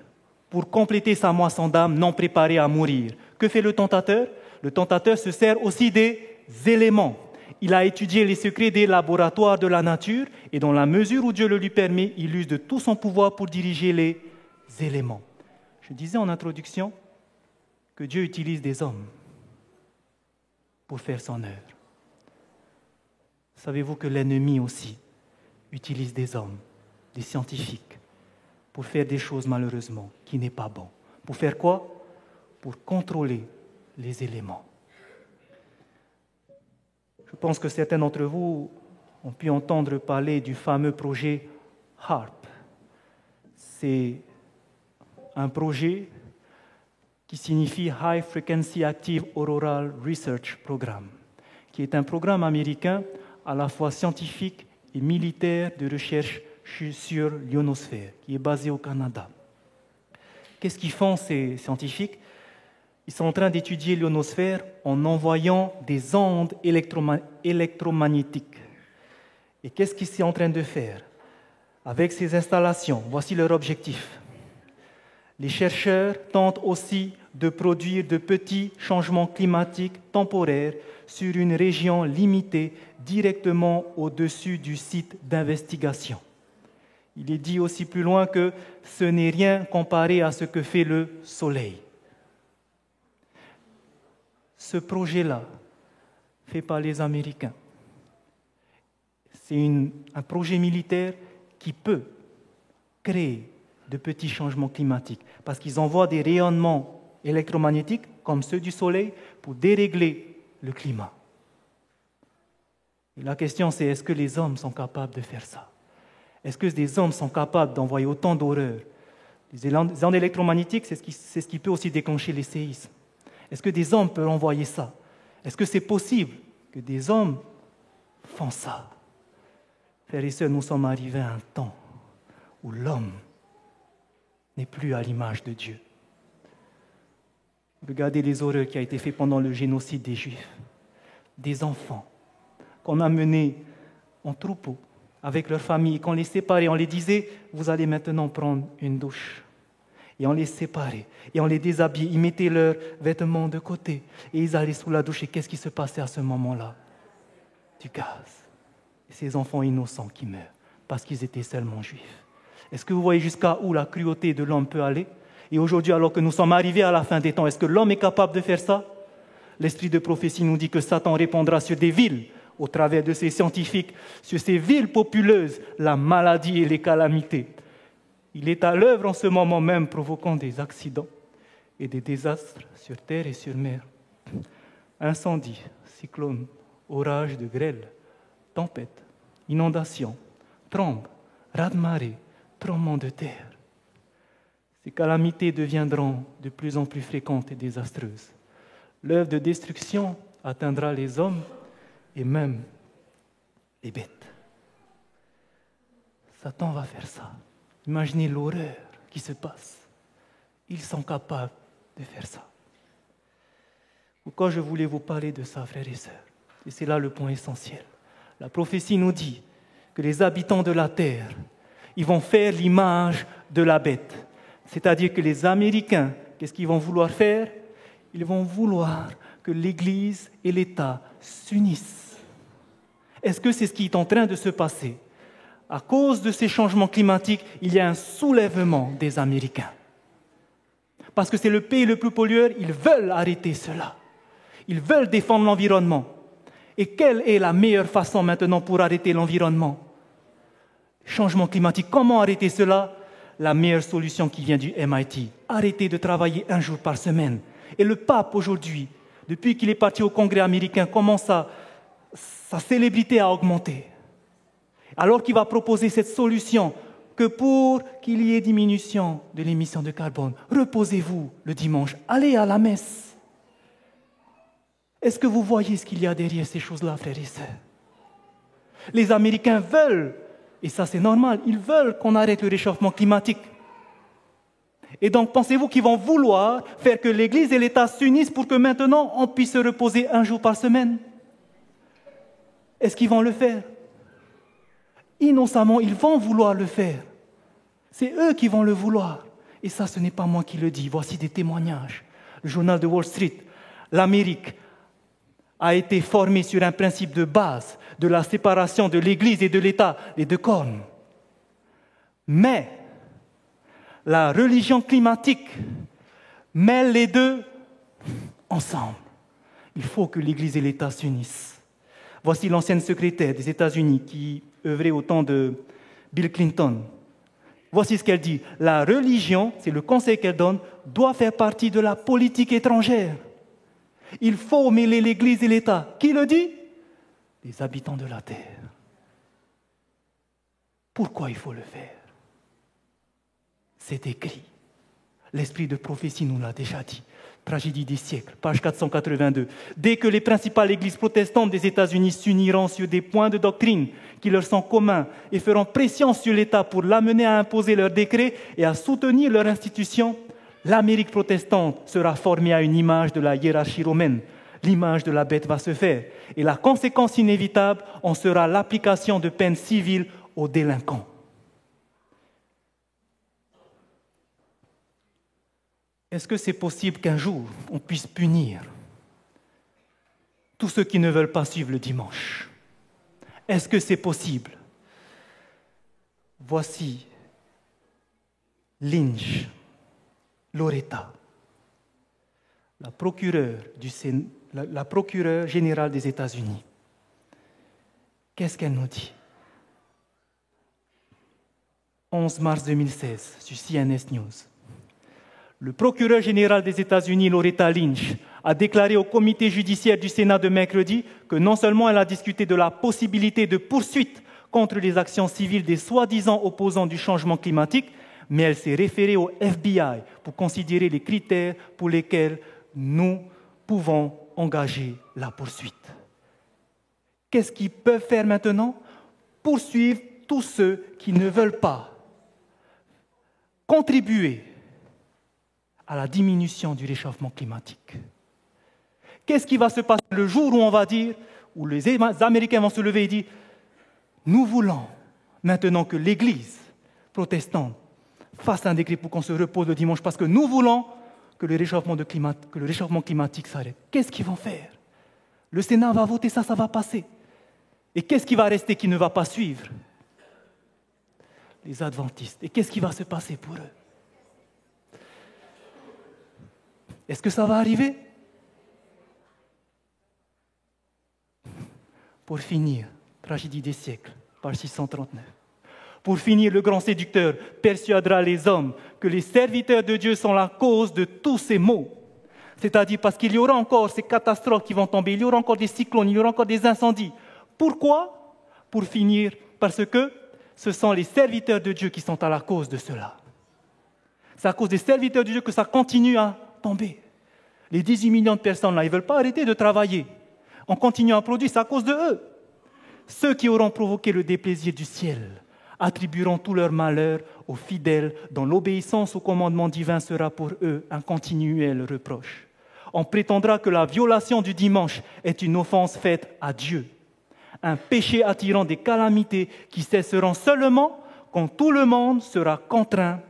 Pour compléter sa moisson d'âme non préparée à mourir, que fait le tentateur? Le tentateur se sert aussi des éléments. Il a étudié les secrets des laboratoires de la nature et dans la mesure où Dieu le lui permet, il use de tout son pouvoir pour diriger les éléments. Je disais en introduction que Dieu utilise des hommes pour faire son œuvre. Savez-vous que l'ennemi aussi utilise des hommes, des scientifiques, pour faire des choses malheureusement qui n'est pas bon. Pour faire quoi? Pour contrôler les éléments. Je pense que certains d'entre vous ont pu entendre parler du fameux projet HAARP. C'est un projet qui signifie High Frequency Active Auroral Research Program, qui est un programme américain à la fois scientifique et militaire de recherche sur l'ionosphère, qui est basé au Canada. Qu'est-ce qu'ils font ces scientifiques? Ils sont en train d'étudier l'ionosphère en envoyant des ondes électromagnétiques. Et qu'est-ce qu'ils sont en train de faire? Avec ces installations, voici leur objectif. Les chercheurs tentent aussi de produire de petits changements climatiques temporaires sur une région limitée directement au-dessus du site d'investigation. Il est dit aussi plus loin que ce n'est rien comparé à ce que fait le Soleil. Ce projet-là, fait par les Américains, c'est un projet militaire qui peut créer de petits changements climatiques parce qu'ils envoient des rayonnements électromagnétiques comme ceux du Soleil pour dérégler le climat. Et la question c'est, est-ce que les hommes sont capables de faire ça? Est-ce que des hommes sont capables d'envoyer autant d'horreurs? Les ondes électromagnétiques, c'est ce qui peut aussi déclencher les séismes. Est-ce que des hommes peuvent envoyer ça? Est-ce que c'est possible que des hommes font ça? Frères et sœurs, nous sommes arrivés à un temps où l'homme n'est plus à l'image de Dieu. Regardez les horreurs qui ont été faites pendant le génocide des Juifs. Des enfants qu'on a menés en troupeau avec leurs familles, qu'on les séparait, on les disait, vous allez maintenant prendre une douche. Et on les séparait, et on les déshabillait, ils mettaient leurs vêtements de côté, et ils allaient sous la douche, et qu'est-ce qui se passait à ce moment-là? Du gaz. Et ces enfants innocents qui meurent, parce qu'ils étaient seulement juifs. Est-ce que vous voyez jusqu'à où la cruauté de l'homme peut aller? Et aujourd'hui, alors que nous sommes arrivés à la fin des temps, est-ce que l'homme est capable de faire ça? L'esprit de prophétie nous dit que Satan répandra sur des villes, au travers de ces scientifiques, sur ces villes populeuses, la maladie et les calamités. Il est à l'œuvre en ce moment même, provoquant des accidents et des désastres sur terre et sur mer. Incendies, cyclones, orages de grêle, tempêtes, inondations, trombes, raz-de-marée, tremblements de terre. Ces calamités deviendront de plus en plus fréquentes et désastreuses. L'œuvre de destruction atteindra les hommes et même les bêtes. Satan va faire ça. Imaginez l'horreur qui se passe. Ils sont capables de faire ça. Pourquoi je voulais vous parler de ça, frères et sœurs? Et c'est là le point essentiel. La prophétie nous dit que les habitants de la terre, ils vont faire l'image de la bête. C'est-à-dire que les Américains, qu'est-ce qu'ils vont vouloir faire? Ils vont vouloir que l'Église et l'État s'unissent. Est-ce que c'est ce qui est en train de se passer? À cause de ces changements climatiques, il y a un soulèvement des Américains. Parce que c'est le pays le plus pollueur, ils veulent arrêter cela. Ils veulent défendre l'environnement. Et quelle est la meilleure façon maintenant pour arrêter l'environnement? Changement climatique, comment arrêter cela? La meilleure solution qui vient du MIT. Arrêter de travailler 1 jour par semaine. Et le pape aujourd'hui, depuis qu'il est parti au Congrès américain, commence sa célébrité à augmenter. Alors qu'il va proposer cette solution que pour qu'il y ait diminution de l'émission de carbone, reposez-vous le dimanche, allez à la messe. Est-ce que vous voyez ce qu'il y a derrière ces choses-là, frères et sœurs? Les Américains veulent, et ça c'est normal, ils veulent qu'on arrête le réchauffement climatique. Et donc pensez-vous qu'ils vont vouloir faire que l'Église et l'État s'unissent pour que maintenant on puisse se reposer 1 jour par semaine? Est-ce qu'ils vont le faire? Innocemment, ils vont vouloir le faire. C'est eux qui vont le vouloir. Et ça, ce n'est pas moi qui le dis. Voici des témoignages. Le journal de Wall Street. L'Amérique a été formée sur un principe de base de la séparation de l'Église et de l'État, les deux cornes. Mais la religion climatique mêle les deux ensemble. Il faut que l'Église et l'État s'unissent. Voici l'ancienne secrétaire des États-Unis qui œuvrait au temps de Bill Clinton. Voici ce qu'elle dit. La religion, c'est le conseil qu'elle donne, doit faire partie de la politique étrangère. Il faut mêler l'Église et l'État. Qui le dit? Les habitants de la terre. Pourquoi il faut le faire? C'est écrit. L'esprit de prophétie nous l'a déjà dit. Tragédie des siècles, page 482. Dès que les principales églises protestantes des États-Unis s'uniront sur des points de doctrine qui leur sont communs et feront pression sur l'État pour l'amener à imposer leurs décrets et à soutenir leurs institutions, l'Amérique protestante sera formée à une image de la hiérarchie romaine. L'image de la bête va se faire. Et la conséquence inévitable en sera l'application de peines civiles aux délinquants. Est-ce que c'est possible qu'un jour, on puisse punir tous ceux qui ne veulent pas suivre le dimanche? Est-ce que c'est possible? Voici Lynch, Loretta, la procureure générale des États-Unis. Qu'est-ce qu'elle nous dit? 11 mars 2016, sur CNS News. Le procureur général des États-Unis, Loretta Lynch, a déclaré au comité judiciaire du Sénat de mercredi que non seulement elle a discuté de la possibilité de poursuites contre les actions civiles des soi-disant opposants du changement climatique, mais elle s'est référée au FBI pour considérer les critères pour lesquels nous pouvons engager la poursuite. Qu'est-ce qu'ils peuvent faire maintenant? Poursuivre tous ceux qui ne veulent pas contribuer à la diminution du réchauffement climatique. Qu'est-ce qui va se passer le jour où on va dire, où les Américains vont se lever et dire « Nous voulons maintenant que l'Église protestante fasse un décret pour qu'on se repose le dimanche parce que nous voulons que le réchauffement climatique s'arrête. » Qu'est-ce qu'ils vont faire? Le Sénat va voter ça, ça va passer. Et qu'est-ce qui va rester qui ne va pas suivre? Les adventistes. Et qu'est-ce qui va se passer pour eux? Est-ce que ça va arriver? Pour finir, tragédie des siècles, page 639. Pour finir, le grand séducteur persuadera les hommes que les serviteurs de Dieu sont la cause de tous ces maux. C'est-à-dire parce qu'il y aura encore ces catastrophes qui vont tomber, il y aura encore des cyclones, il y aura encore des incendies. Pourquoi? Pour finir, parce que ce sont les serviteurs de Dieu qui sont à la cause de cela. C'est à cause des serviteurs de Dieu que ça continue à tomber. Les 18 millions de personnes là, ils ne veulent pas arrêter de travailler. On continue à produire, c'est à cause de eux. Ceux qui auront provoqué le déplaisir du ciel attribueront tout leur malheur aux fidèles dont l'obéissance au commandement divin sera pour eux un continuel reproche. On prétendra que la violation du dimanche est une offense faite à Dieu, un péché attirant des calamités qui cesseront seulement quand tout le monde sera contraint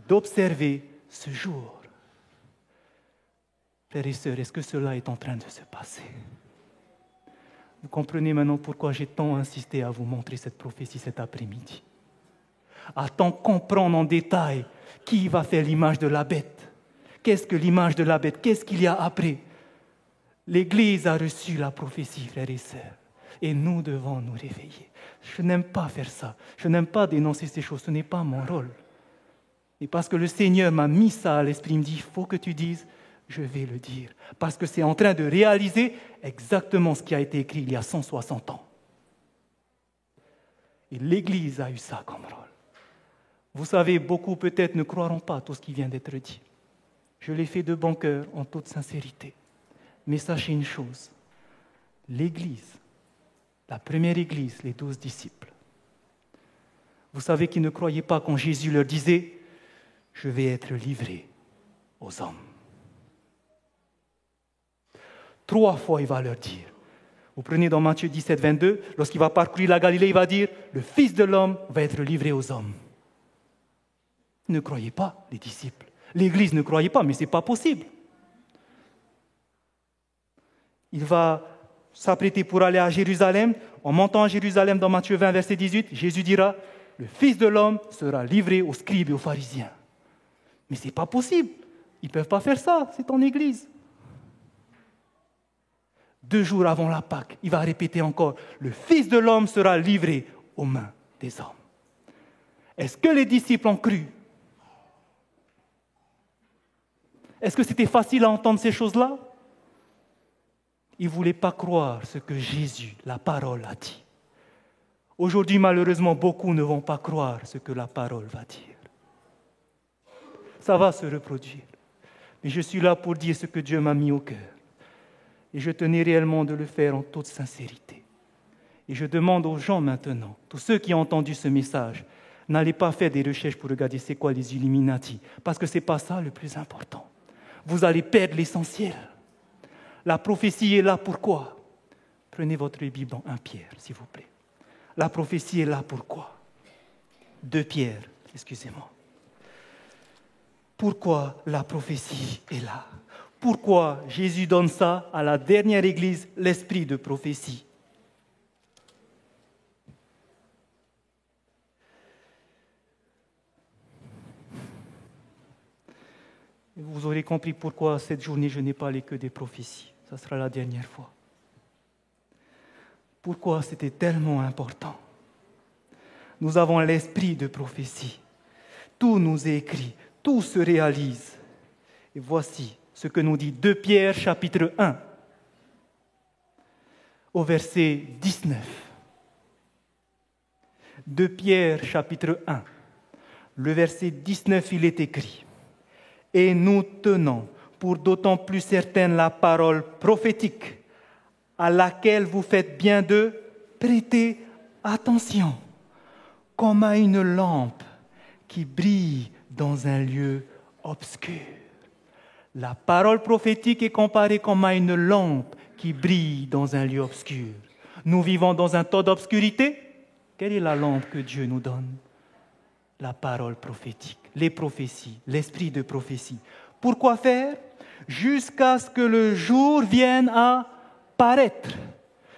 d'observer ce jour. Frères et sœurs, est-ce que cela est en train de se passer? Vous comprenez maintenant pourquoi j'ai tant insisté à vous montrer cette prophétie cet après-midi. À tant comprendre en détail qui va faire l'image de la bête. Qu'est-ce que l'image de la bête? Qu'est-ce qu'il y a après? L'Église a reçu la prophétie, frères et sœurs, et nous devons nous réveiller. Je n'aime pas faire ça. Je n'aime pas dénoncer ces choses. Ce n'est pas mon rôle. Et parce que le Seigneur m'a mis ça à l'esprit, il me dit, il faut que tu dises, je vais le dire. Parce que c'est en train de réaliser exactement ce qui a été écrit il y a 160 ans. Et l'Église a eu ça comme rôle. Vous savez, beaucoup peut-être ne croiront pas à tout ce qui vient d'être dit. Je l'ai fait de bon cœur, en toute sincérité. Mais sachez une chose, l'Église, la première Église, les 12 disciples, vous savez qu'ils ne croyaient pas quand Jésus leur disait « Je vais être livré aux hommes ». 3 fois, il va leur dire. Vous prenez dans Matthieu 17, 22, lorsqu'il va parcourir la Galilée, il va dire « Le Fils de l'homme va être livré aux hommes ». Ne croyez pas, les disciples. L'Église ne croyait pas, mais ce n'est pas possible. Il va s'apprêter pour aller à Jérusalem. En montant à Jérusalem, dans Matthieu 20, verset 18, Jésus dira « Le Fils de l'homme sera livré aux scribes et aux pharisiens ». Mais ce n'est pas possible. Ils ne peuvent pas faire ça, c'est en Église. 2 jours avant la Pâque, il va répéter encore « Le Fils de l'homme sera livré aux mains des hommes ». Est-ce que les disciples ont cru? Est-ce que c'était facile à entendre ces choses-là? Ils ne voulaient pas croire ce que Jésus, la parole, a dit. Aujourd'hui, malheureusement, beaucoup ne vont pas croire ce que la parole va dire. Ça va se reproduire. Mais je suis là pour dire ce que Dieu m'a mis au cœur. Et je tenais réellement de le faire en toute sincérité. Et je demande aux gens maintenant, tous ceux qui ont entendu ce message, n'allez pas faire des recherches pour regarder c'est quoi les Illuminati, parce que ce n'est pas ça le plus important. Vous allez perdre l'essentiel. La prophétie est là pourquoi? Prenez votre Bible dans 1 Pierre, s'il vous plaît. La prophétie est là pourquoi? 2 Pierre, excusez-moi. Pourquoi la prophétie est là? Pourquoi Jésus donne ça à la dernière Église, l'esprit de prophétie? Vous aurez compris pourquoi cette journée, je n'ai parlé que des prophéties. Ça sera la dernière fois. Pourquoi c'était tellement important? Nous avons l'esprit de prophétie. Tout nous est écrit, tout se réalise. Et voici ce que nous dit 2 Pierre, chapitre 1, au verset 19. 2 Pierre, chapitre 1, le verset 19, il est écrit. Et nous tenons pour d'autant plus certaine la parole prophétique à laquelle vous faites bien de prêter attention, comme à une lampe qui brille dans un lieu obscur. La parole prophétique est comparée comme à une lampe qui brille dans un lieu obscur. Nous vivons dans un temps d'obscurité. Quelle est la lampe que Dieu nous donne? La parole prophétique, les prophéties, l'esprit de prophétie. Pourquoi faire? Jusqu'à ce que le jour vienne à paraître.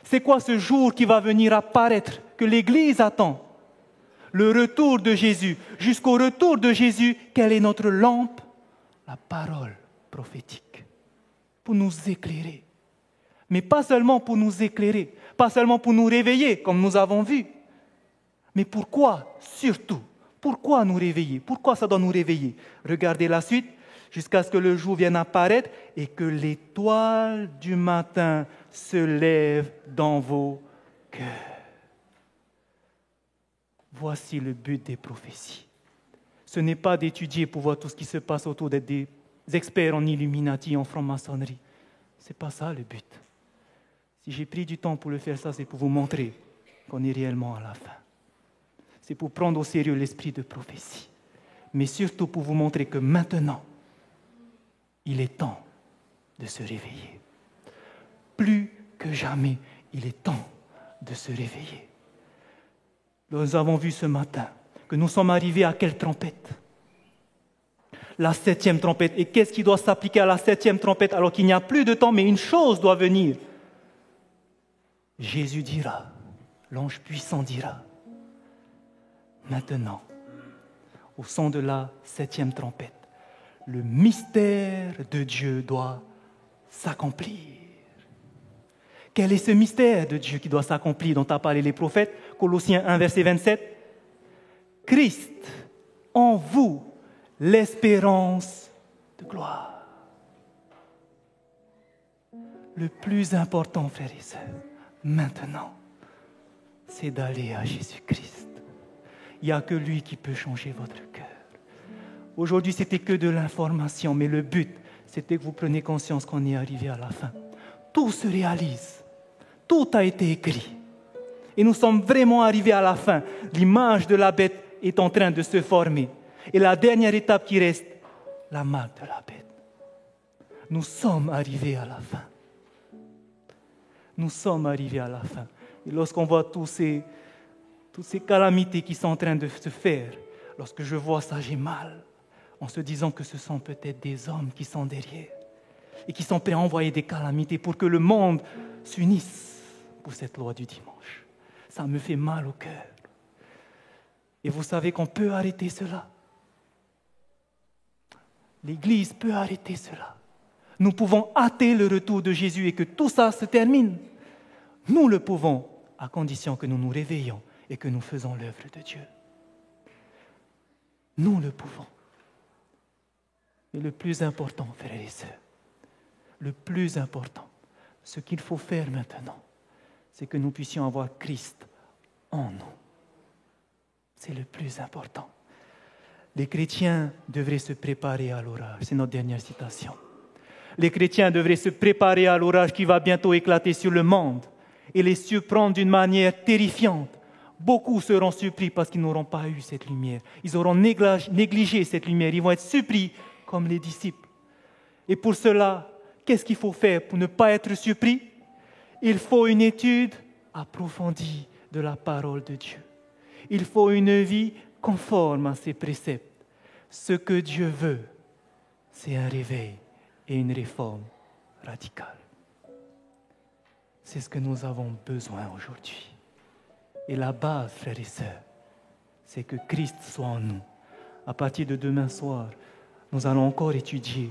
C'est quoi ce jour qui va venir à paraître, que l'Église attend? Le retour de Jésus. Jusqu'au retour de Jésus, quelle est notre lampe? La parole prophétique. Pour nous éclairer. Mais pas seulement pour nous éclairer, pas seulement pour nous réveiller, comme nous avons vu. Mais pourquoi, surtout? Pourquoi nous réveiller? Pourquoi ça doit nous réveiller? Regardez la suite, jusqu'à ce que le jour vienne apparaître et que l'étoile du matin se lève dans vos cœurs. Voici le but des prophéties. Ce n'est pas d'étudier pour voir tout ce qui se passe autour, d'être des experts en Illuminati, en franc-maçonnerie. Ce n'est pas ça le but. Si j'ai pris du temps pour le faire, ça, c'est pour vous montrer qu'on est réellement à la fin. C'est pour prendre au sérieux l'esprit de prophétie. Mais surtout pour vous montrer que maintenant, il est temps de se réveiller. Plus que jamais, il est temps de se réveiller. Nous avons vu ce matin que nous sommes arrivés à quelle trompette? la 7e trompette. Et qu'est-ce qui doit s'appliquer à la 7e trompette alors qu'il n'y a plus de temps, mais une chose doit venir. Jésus dira, l'ange puissant dira, maintenant, au son de la 7e trompette, le mystère de Dieu doit s'accomplir. Quel est ce mystère de Dieu qui doit s'accomplir dont a parlé les prophètes? Colossiens 1, verset 27. Christ, en vous, l'espérance de gloire. Le plus important, frères et sœurs, maintenant, c'est d'aller à Jésus-Christ. Il n'y a que lui qui peut changer votre cœur. Aujourd'hui, c'était que de l'information, mais le but, c'était que vous preniez conscience qu'on est arrivé à la fin. Tout se réalise. Tout a été écrit. Et nous sommes vraiment arrivés à la fin. L'image de la bête est en train de se former. Et la dernière étape qui reste, la marque de la bête. Nous sommes arrivés à la fin. Nous sommes arrivés à la fin. Et lorsqu'on voit toutes ces calamités qui sont en train de se faire, lorsque je vois ça, j'ai mal, en se disant que ce sont peut-être des hommes qui sont derrière et qui sont prêts à envoyer des calamités pour que le monde s'unisse pour cette loi du dimanche. Ça me fait mal au cœur. Et vous savez qu'on peut arrêter cela. L'Église peut arrêter cela. Nous pouvons hâter le retour de Jésus et que tout ça se termine. Nous le pouvons, à condition que nous nous réveillons et que nous faisons l'œuvre de Dieu. Nous le pouvons. Et le plus important, frères et sœurs, le plus important, ce qu'il faut faire maintenant, c'est que nous puissions avoir Christ en nous. C'est le plus important. Les chrétiens devraient se préparer à l'orage. C'est notre dernière citation. Les chrétiens devraient se préparer à l'orage qui va bientôt éclater sur le monde et les surprendre d'une manière terrifiante. Beaucoup seront surpris parce qu'ils n'auront pas eu cette lumière. Ils auront négligé cette lumière. Ils vont être surpris comme les disciples. Et pour cela, qu'est-ce qu'il faut faire pour ne pas être surpris? Il faut une étude approfondie de la parole de Dieu. Il faut une vie conforme à ses préceptes. Ce que Dieu veut, c'est un réveil et une réforme radicale. C'est ce que nous avons besoin aujourd'hui. Et la base, frères et sœurs, c'est que Christ soit en nous. À partir de demain soir, nous allons encore étudier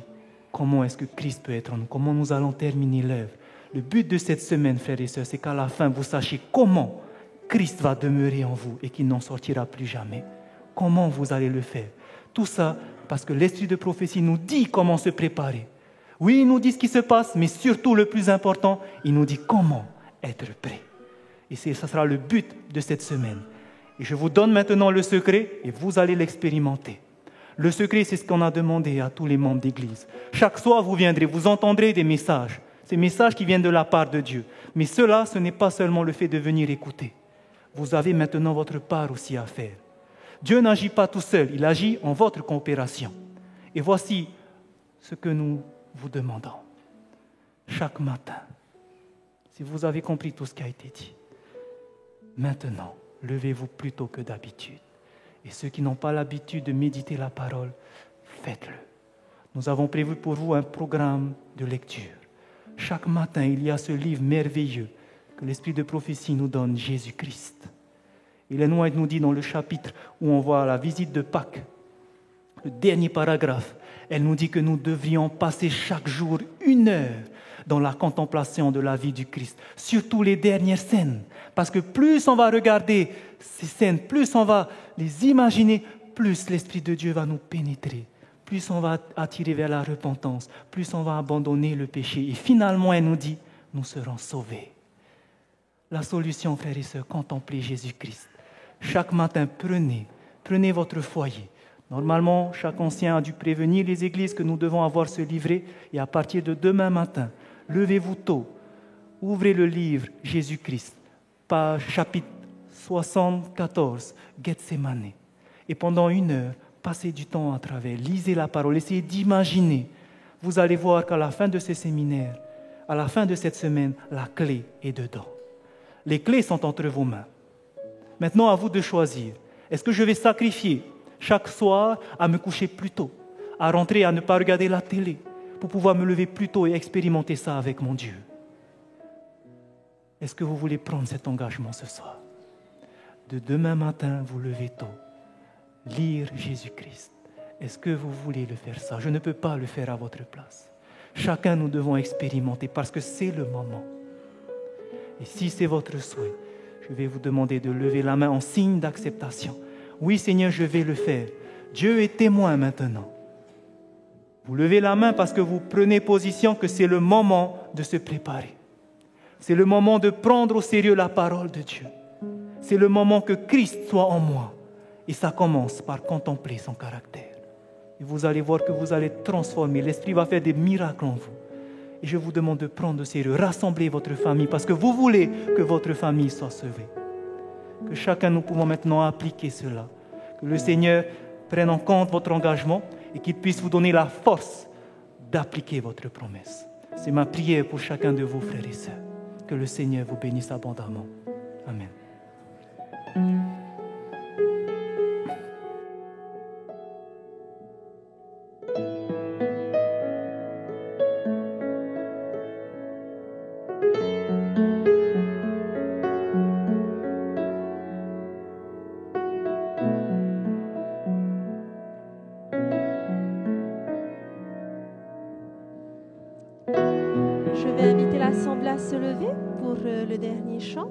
comment est-ce que Christ peut être en nous, comment nous allons terminer l'œuvre. Le but de cette semaine, frères et sœurs, c'est qu'à la fin, vous sachiez comment Christ va demeurer en vous et qu'il n'en sortira plus jamais. Comment vous allez le faire? Tout ça parce que l'esprit de prophétie nous dit comment se préparer. Oui, il nous dit ce qui se passe, mais surtout le plus important, il nous dit comment être prêt. Et ça sera le but de cette semaine. Et je vous donne maintenant le secret et vous allez l'expérimenter. Le secret, c'est ce qu'on a demandé à tous les membres d'Église. Chaque soir, vous viendrez, vous entendrez des messages. Ces messages qui viennent de la part de Dieu. Mais cela, ce n'est pas seulement le fait de venir écouter. Vous avez maintenant votre part aussi à faire. Dieu n'agit pas tout seul, il agit en votre coopération. Et voici ce que nous vous demandons. Chaque matin, si vous avez compris tout ce qui a été dit, maintenant, levez-vous plus tôt que d'habitude. Et ceux qui n'ont pas l'habitude de méditer la parole, faites-le. Nous avons prévu pour vous un programme de lecture. Chaque matin, il y a ce livre merveilleux que l'Esprit de prophétie nous donne, Jésus-Christ. Ellen White nous dit dans le chapitre où on voit la visite de Pâques, le dernier paragraphe, elle nous dit que nous devrions passer chaque jour 1 heure dans la contemplation de la vie du Christ, surtout les dernières scènes. Parce que plus on va regarder ces scènes, plus on va les imaginer, plus l'Esprit de Dieu va nous pénétrer, plus on va attirer vers la repentance, plus on va abandonner le péché. Et finalement, elle nous dit, nous serons sauvés. La solution, frères et sœurs, contemplez Jésus-Christ. Chaque matin, prenez votre foyer. Normalement, chaque ancien a dû prévenir les églises que nous devons avoir ce livret. Et à partir de demain matin, levez-vous tôt, ouvrez le livre Jésus-Christ, page chapitre 74, Gethsémane. Et pendant 1 heure, passez du temps à travers, lisez la parole, essayez d'imaginer. Vous allez voir qu'à la fin de ce séminaire, à la fin de cette semaine, la clé est dedans. Les clés sont entre vos mains. Maintenant, à vous de choisir. Est-ce que je vais sacrifier chaque soir à me coucher plus tôt, à rentrer, à ne pas regarder la télé, pour pouvoir me lever plus tôt et expérimenter ça avec mon Dieu. Est-ce que vous voulez prendre cet engagement ce soir? De demain matin, vous lever tôt, lire Jésus-Christ. Est-ce que vous voulez le faire ça? Je ne peux pas le faire à votre place. Chacun, nous devons expérimenter parce que c'est le moment. Et si c'est votre souhait, je vais vous demander de lever la main en signe d'acceptation. Oui, Seigneur, je vais le faire. Dieu est témoin maintenant. Vous levez la main parce que vous prenez position que c'est le moment de se préparer. C'est le moment de prendre au sérieux la parole de Dieu. C'est le moment que Christ soit en moi. Et ça commence par contempler son caractère. Et vous allez voir que vous allez être transformer. L'Esprit va faire des miracles en vous. Et je vous demande de prendre au sérieux. Rassemblez votre famille parce que vous voulez que votre famille soit sauvée. Que chacun nous pouvons maintenant appliquer cela. Que le Seigneur prenne en compte votre engagement et qu'il puisse vous donner la force d'appliquer votre promesse. C'est ma prière pour chacun de vous, frères et sœurs. Que le Seigneur vous bénisse abondamment. Amen. Je vais inviter l'Assemblée à se lever pour le dernier chant.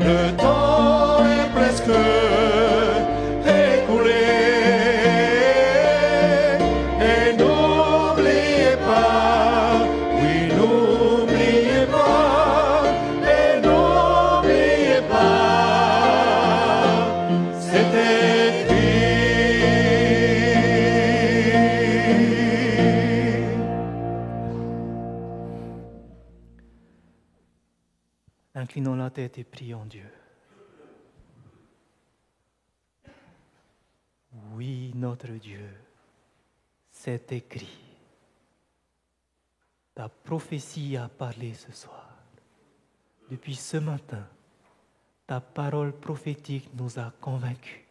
Le temps Inclinons la tête et prions Dieu. Oui, notre Dieu, c'est écrit. Ta prophétie a parlé ce soir. Depuis ce matin, ta parole prophétique nous a convaincus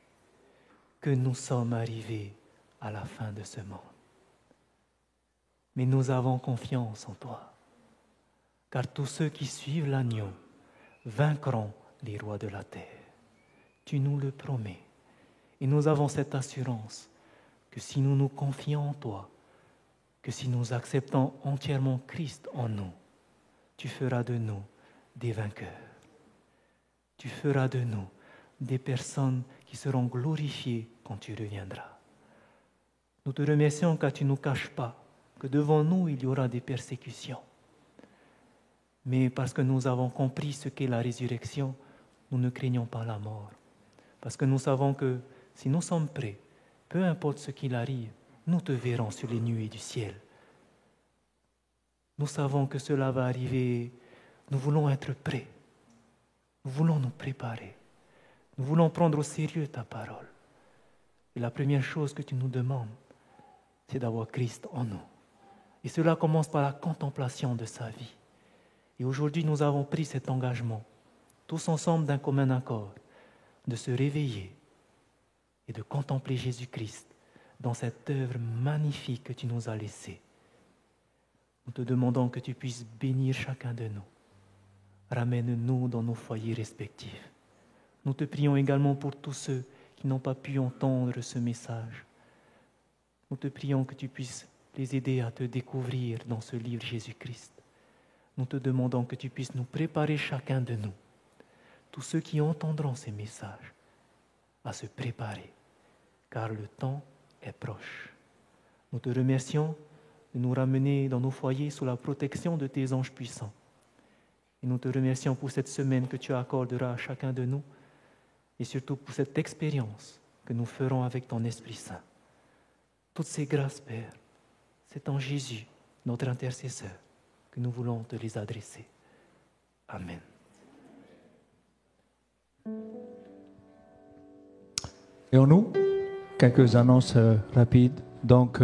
que nous sommes arrivés à la fin de ce monde. Mais nous avons confiance en toi, car tous ceux qui suivent l'agneau vaincront les rois de la terre. Tu nous le promets. Et nous avons cette assurance que si nous nous confions en toi, que si nous acceptons entièrement Christ en nous, tu feras de nous des vainqueurs. Tu feras de nous des personnes qui seront glorifiées quand tu reviendras. Nous te remercions car tu ne nous caches pas que devant nous il y aura des persécutions. Mais parce que nous avons compris ce qu'est la résurrection, nous ne craignons pas la mort. Parce que nous savons que si nous sommes prêts, peu importe ce qu'il arrive, nous te verrons sur les nuées du ciel. Nous savons que cela va arriver. Nous voulons être prêts. Nous voulons nous préparer. Nous voulons prendre au sérieux ta parole. Et la première chose que tu nous demandes, c'est d'avoir Christ en nous. Et cela commence par la contemplation de sa vie. Et aujourd'hui, nous avons pris cet engagement, tous ensemble d'un commun accord, de se réveiller et de contempler Jésus-Christ dans cette œuvre magnifique que tu nous as laissée. Nous te demandons que tu puisses bénir chacun de nous. Ramène-nous dans nos foyers respectifs. Nous te prions également pour tous ceux qui n'ont pas pu entendre ce message. Nous te prions que tu puisses les aider à te découvrir dans ce livre Jésus-Christ. Nous te demandons que tu puisses nous préparer chacun de nous, tous ceux qui entendront ces messages, à se préparer, car le temps est proche. Nous te remercions de nous ramener dans nos foyers sous la protection de tes anges puissants. Et nous te remercions pour cette semaine que tu accorderas à chacun de nous et surtout pour cette expérience que nous ferons avec ton Esprit Saint. Toutes ces grâces, Père, c'est en Jésus, notre intercesseur, que nous voulons te les adresser. Amen. Et en nous, quelques annonces rapides. Donc,